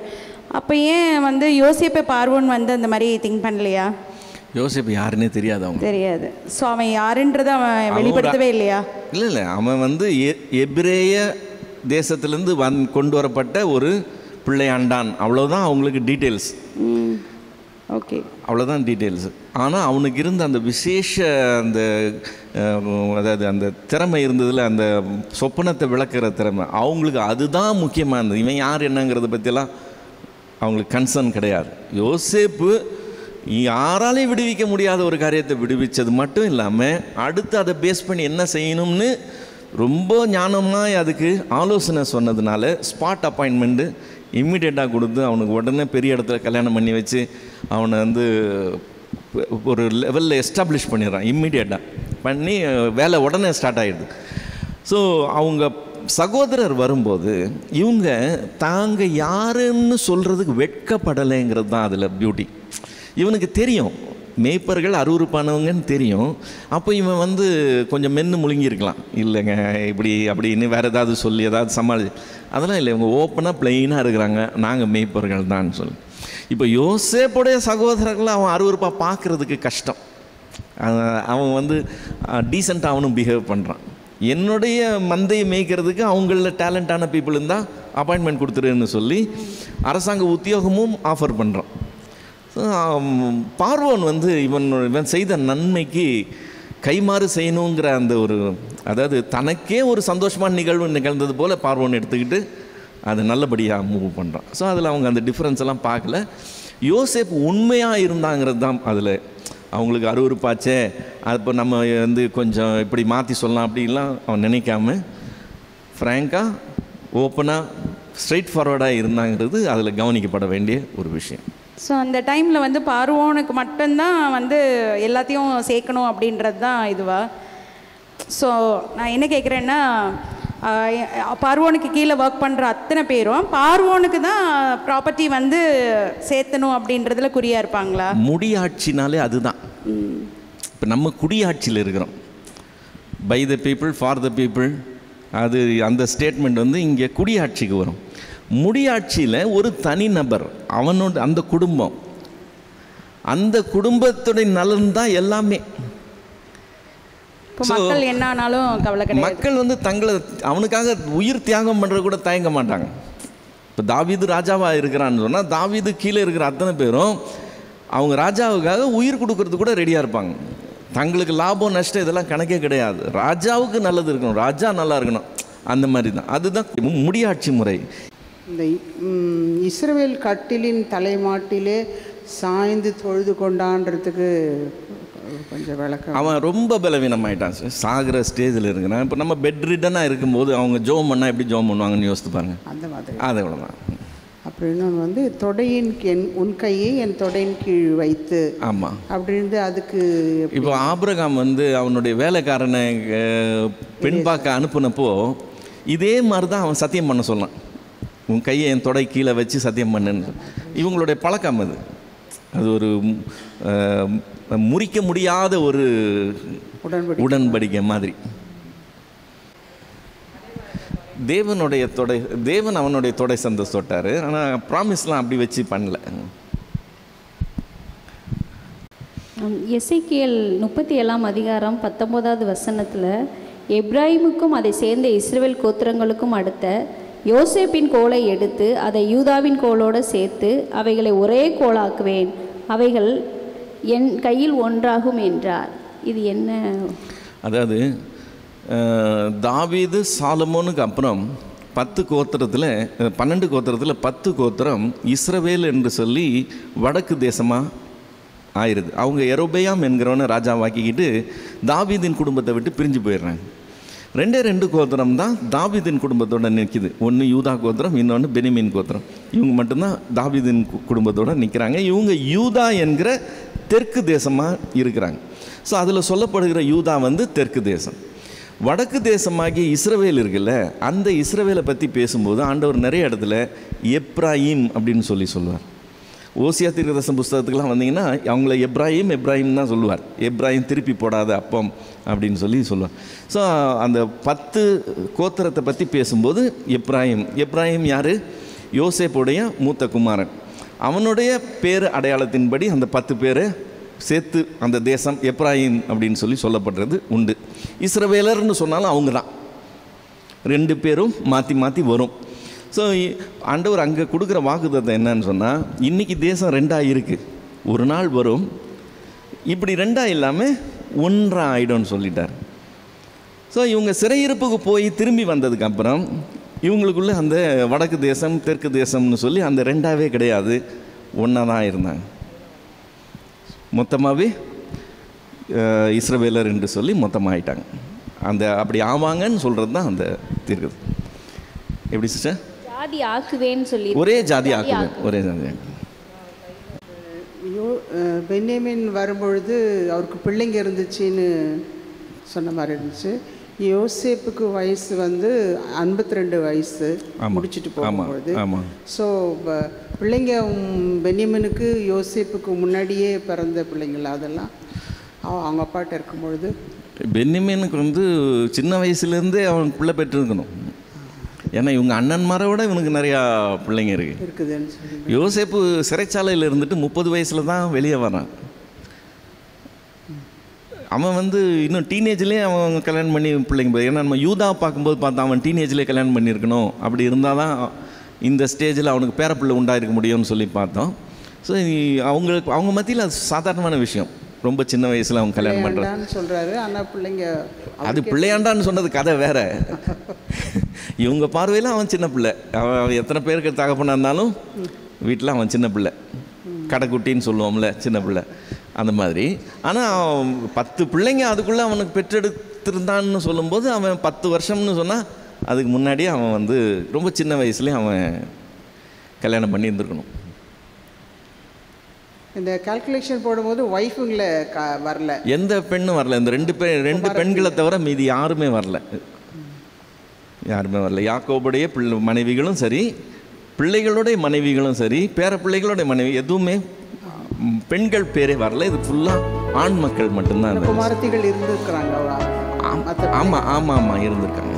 அப்போ ஏன் வந்து யோசேப்பை பார்வோன் வந்து அந்த மாதிரி திங்க் பண்ணலையா? யோசேப்பு யாருன்னே தெரியாது, அவங்க தெரியாது. ஸோ அவன் யாருன்றதை அவன் வெளிப்படுத்தவே இல்லையா? இல்லை, அவன் வந்து எபிரேய தேசத்துலேருந்து கொண்டு வரப்பட்ட ஒரு பிள்ளையாண்டான், அவ்வளோதான் அவங்களுக்கு டீட்டெயில்ஸ். ஓகே, அவ்வளோதான் டீட்டெயில்ஸ். ஆனால் அவனுக்கு இருந்த அந்த விசேஷ அந்த அதாவது அந்த திறமை இருந்ததில், அந்த சொப்பனத்தை விளக்குற திறமை அவங்களுக்கு அதுதான் முக்கியமாக இருந்தது. இவன் யார் என்னங்கிறத பற்றியெல்லாம் அவங்களுக்கு கன்சர்ன் கிடையாது. யோசேப்பு யாராலையும் விடுவிக்க முடியாத ஒரு காரியத்தை விடுவித்தது மட்டும் இல்லாமல் அடுத்து அதை பேஸ் பண்ணி என்ன செய்யணும்னு ரொம்ப ஞானமாக அதுக்கு ஆலோசனை சொன்னதுனால ஸ்பாட் அப்பாயின்மெண்ட்டு இம்மிடியேட்டாக கொடுத்து அவனுக்கு உடனே பெரிய இடத்துல கல்யாணம் பண்ணி வச்சு அவனை வந்து ஒரு லெவலில் எஸ்டாப்ளிஷ் பண்ணிடுறான். இம்மிடியேட்டாக பண்ணி வேலை உடனே ஸ்டார்ட் ஆகிடுது. ஸோ அவங்க சகோதரர் வரும்போது இவங்க தாங்க யாருன்னு சொல்கிறதுக்கு வெட்கப்படலைங்கிறது தான் அதில் பியூட்டி. இவனுக்கு தெரியும் மேய்ப்பர்கள் அருவருப்பானவங்கன்னு தெரியும். அப்போ இவன் வந்து கொஞ்சம் மென்று முழுங்கியிருக்கலாம், இல்லைங்க இப்படி அப்படின்னு வேறு ஏதாவது சொல்லி ஏதாவது சமாளி. அதெல்லாம் இல்லை, இவங்க ஓப்பனாக ப்ளெயினாக இருக்கிறாங்க, நாங்கள் மேய்ப்பர்கள் தான் சொல்லி. இப்போ யோசேப்புடைய சகோதரர்களை அவன் அருவருப்பாக பார்க்குறதுக்கு கஷ்டம். அவன் வந்து டீசெண்டாக அவனும் பிஹேவ் பண்ணுறான். என்னுடைய மந்தையை மேய்க்கிறதுக்கு அவங்களில் டேலண்டான பீப்புள் இருந்தால் அப்பாயின்மெண்ட் கொடுத்துருன்னு சொல்லி அரசாங்க உத்தியோகமும் ஆஃபர் பண்ணுறான். பார்வோன் வந்து இவன் செய்த நன்மைக்கு கைமாறு செய்யணுங்கிற அந்த ஒரு, அதாவது தனக்கே ஒரு சந்தோஷமான நிகழ்வு நிகழ்ந்தது போல் பார்வோன் எடுத்துக்கிட்டு அது நல்லபடியாக மூவ் பண்ணுறான். ஸோ அதில் அவங்க அந்த டிஃப்ரென்ஸ் எல்லாம் பார்க்கல. யோசேப்பு உண்மையாக இருந்தாங்கிறது தான் அதில் அவங்களுக்கு அருவருப்பாச்சே, அப்போ நம்ம வந்து கொஞ்சம் இப்படி மாற்றி சொல்லலாம் அப்படின்லாம் அவன் நினைக்காம ஃப்ராங்காக ஓப்பனாக ஸ்ட்ரெயிட் ஃபார்வர்டாக இருந்தாங்கிறது அதில் கவனிக்கப்பட வேண்டிய ஒரு விஷயம். ஸோ அந்த டைமில் வந்து பார்வோனுக்கு மட்டும்தான் வந்து எல்லாத்தையும் சேர்க்கணும் அப்படின்றது தான் இதுவா? ஸோ நான் என்ன கேட்குறேன்னா, பார்வோனுக்கு கீழே ஒர்க் பண்ணுற அத்தனை பேரும் பார்வோனுக்கு தான் ப்ராப்பர்ட்டி வந்து சேர்த்தணும் அப்படின்றதுல குறியாக இருப்பாங்களா? முடியாட்சினாலே அதுதான். இப்போ நம்ம குடியாட்சியில் இருக்கிறோம், by the people for the people, அது அந்த ஸ்டேட்மெண்ட் வந்து இங்கே குடியாட்சிக்கு வரும். முடியாட்சியில் ஒரு தனிநபர், அவனோட அந்த குடும்பம், அந்த குடும்பத்துடைய நலன் தான் எல்லாமே. மக்கள் என்ன ஆனாலும் கவலை கிடையாது. மக்கள் வந்து தங்களை அவனுக்காக உயிர் தியாகம் பண்ணுறது கூட தயங்க மாட்டாங்க. இப்போ தாவீது ராஜாவாக இருக்கிறான்னு சொன்னால் தாவீது கீழே இருக்கிற அத்தனை பேரும் அவங்க ராஜாவுக்காக உயிர் கொடுக்கறது கூட ரெடியாக இருப்பாங்க. தங்களுக்கு லாபம் நஷ்டம் இதெல்லாம் கணக்கே கிடையாது. ராஜாவுக்கு நல்லது இருக்கணும், ராஜா நல்லா இருக்கணும், அந்த மாதிரி தான். அதுதான் முடியாட்சி முறை. இந்த இஸ்ரவேல் கட்டிலின் தலைமாட்டிலே சாய்ந்து தொழுது கொண்டான்றதுக்கு கொஞ்சம் விளக்கம். அவன் ரொம்ப பலவீனமாயிட்டான், சாகிற ஸ்டேஜில் இருக்கிறான். இப்போ நம்ம பெட் ரிட்டனாக இருக்கும்போது அவங்க ஜோம் பண்ணால் எப்படி ஜோம் பண்ணுவாங்கன்னு யோசித்து பாருங்க. அந்த மாதிரி அது எவ்வளோதான். அப்புறம் இன்னொன்று வந்து உன் கையை என் தொடையின் கீழ் வைத்து. ஆமாம், அப்படின்ட்டு அதுக்கு இப்போ ஆபிரகாம் வந்து அவனுடைய வேலைக்காரனை பெண் பார்க்க அனுப்புனப்போ இதே மாதிரி தான் அவன் சத்தியம் பண்ண சொன்னான், உன் கையை என் தொடை கீழே வச்சு சத்தியம் பண்ணுன்னு. இவங்களுடைய பழக்கம் அது. அது ஒரு முறிக்க முடியாத ஒரு உடன்படிக்கை மாதிரி. தேவன் அவனுடைய தொடை சந்தை தொட்டார், ஆனால் ப்ராமிஸ்லாம் அப்படி வச்சு பண்ணல. எசேக்கியேல் 37ஆம் அதிகாரம் 19வது வசனத்தில், எப்ராஹிமுக்கும் அதை சேர்ந்த இஸ்ரவேல் கோத்திரங்களுக்கும் அடுத்த யோசேப்பின் கோலை எடுத்து அதை யூதாவின் கோலோடு சேர்த்து அவைகளை ஒரே கோலாக்குவேன், அவைகள் என் கையில் ஒன்றாகும் என்றார். இது என்ன? அதாவது தாவீது சாலமோனுக்கு அப்புறம் 10 கோத்திரத்தில் 12 கோத்திரத்தில் 10 கோத்திரம் இஸ்ரவேல் என்று சொல்லி வடக்கு தேசமாக ஆயிடுது. அவங்க எரோபெயாம் என்கிறவனை ராஜாவாக்கிக்கிட்டு தாவீதின் குடும்பத்தை விட்டு பிரிஞ்சு போயிடுறாங்க. 2 கோத்திரம் தான் தாவீதின் குடும்பத்தோடு நிற்கிது. ஒன்று யூதா கோத்திரம், இன்னொன்று பெனிமின் கோத்திரம். இவங்க மட்டும்தான் தாவீதின் குடும்பத்தோடு நிற்கிறாங்க. இவங்க யூதா என்கிற தெற்கு தேசமாக இருக்கிறாங்க. ஸோ அதில் சொல்லப்படுகிற யூதா வந்து தெற்கு தேசம். வடக்கு தேசமாகி இஸ்ரவேல் இருக்குல்ல, அந்த இஸ்ரவேலை பற்றி பேசும்போது ஆண்டவர் நிறைய இடத்துல எப்ராயிம் அப்படின்னு சொல்லுவார். ஓசியா தீர்க்கதரிசன புஸ்தகத்துக்கெலாம் வந்தீங்கன்னா அவங்கள எப்ராயிம் தான் சொல்லுவார். எப்ராயிம் திருப்பி போடாத அப்பம் அப்படின்னு சொல்லுவார். ஸோ அந்த 10 கோத்திரத்தை பற்றி பேசும்போது எப்ராயிம் யார்? யோசேப்புடைய மூத்த குமாரன். அவனுடைய பேர் அடையாளத்தின்படி அந்த 10 பேரை சேர்த்து அந்த தேசம் எப்ராயிம் அப்படின்னு சொல்லப்படுறது உண்டு. இஸ்ரவேலர்னு சொன்னாலும் அவங்க தான். 2 பேரும் மாற்றி மாற்றி வரும். ஸோ ஆண்டவர் அங்கே கொடுக்குற வாக்குத்தத்தம் என்னன்னு சொன்னால், இன்றைக்கி தேசம் 2ஆக இருக்குது, ஒரு நாள் வரும் இப்படி 2ஆக இல்லாமல் 1ஆக ஆகிடும்னு சொல்லிட்டார். ஸோ இவங்க சிறையிருப்புக்கு போய் திரும்பி வந்ததுக்கப்புறம் இவங்களுக்குள்ளே அந்த வடக்கு தேசம் தெற்கு தேசம்னு சொல்லி அந்த 2ஆகவே கிடையாது, 1ஆக தான் இருந்தாங்க. மொத்தமாகவே இஸ்ரவேலர் என்று சொல்லி மொத்தமாகிட்டாங்க. அந்த அப்படி ஆவாங்கன்னு சொல்கிறது தான் அந்த தீர்க்கது. எப்படி சிஸ்டர்? ஜாதி ஆக்குவேன்னு சொல்லி ஒரே ஜாதி ஆக்குவேன், ஒரே ஜாதி. பென்யமீன் வரும்பொழுது அவருக்கு பிள்ளைங்க இருந்துச்சுன்னு சொன்ன மாதிரி இருந்துச்சு. யோசேப்புக்கு வயசு வந்து 52 வயசு முடிச்சுட்டு போகும்பொழுது. ஸோ பிள்ளைங்க பென்யமீனுக்கு யோசேப்புக்கு முன்னாடியே பிறந்த பிள்ளைங்களா அதெல்லாம் அவங்க அப்பாட்ட இருக்கும்பொழுது? பென்யமீனுக்கு வந்து சின்ன வயசுலேருந்தே அவன் பிள்ளை பெற்றிருக்கணும். ஏன்னா இவங்க அண்ணன்மாரை விட இவனுக்கு நிறையா பிள்ளைங்க இருக்குதுன்னு சொல்லி. யோசேப்பு சிறைச்சாலையில் இருந்துட்டு 30 வயசில் தான் வெளியே வரான். அவன் வந்து இன்னும் டீனேஜ்லேயே அவன் கல்யாணம் பண்ணி பிள்ளைங்க. ஏன்னா நம்ம யூதா பார்க்கும்போது பார்த்தா அவன் டீனேஜ்லேயே கல்யாணம் பண்ணியிருக்கணும். அப்படி இருந்தால் தான் இந்த ஸ்டேஜில் அவனுக்கு பேரப்பிள்ளை உண்டாயிருக்க முடியும்னு சொல்லி பார்த்தோம். ஸோ அவங்க மத்தியில் அது சாதாரணமான விஷயம். ரொம்ப சின்ன வயசில் அவங்க கல்யாணம் பண்ணுறான்னு சொல்கிறாரு. ஆனால் பிள்ளைங்க அது பிள்ளையாண்டான்னு சொன்னது கதை வேற. இவங்க பார்வையில் அவன் சின்ன பிள்ளை. அவன் எத்தனை பேருக்கு தகப்பனாக இருந்தாலும் வீட்டில் அவன் சின்ன பிள்ளை, கடைக்குட்டின்னு சொல்லுவோம்ல, சின்ன பிள்ளை அந்த மாதிரி. ஆனால் 10 பிள்ளைங்க அதுக்குள்ளே அவனுக்கு பெற்றெடுத்திருந்தான்னு சொல்லும்போது அவன் 10 வருஷம்னு சொன்னால் அதுக்கு முன்னாடியே அவன் வந்து ரொம்ப சின்ன வயசுலேயே அவன் கல்யாணம் பண்ணி இருந்திருக்கணும். இந்த கால்குலேஷன் போடும்போது ஒய்ஃபுங்களை வரல, எந்த பெண்ணும் வரல. இந்த 2 பெண்களை தவிர மீதி யாருமே வரல. யாக்கோபுடைய மனைவிகளும் சரி, பிள்ளைகளுடைய மனைவிகளும் சரி, பேர பிள்ளைகளுடைய மனைவி எதுவுமே பெண்கள் பேரே வரல. இது ஃபுல்லாக ஆண் மக்கள் மட்டும்தான். குமாரத்திகள் இருந்திருக்கிறாங்க. ஆமாம் இருந்திருக்காங்க.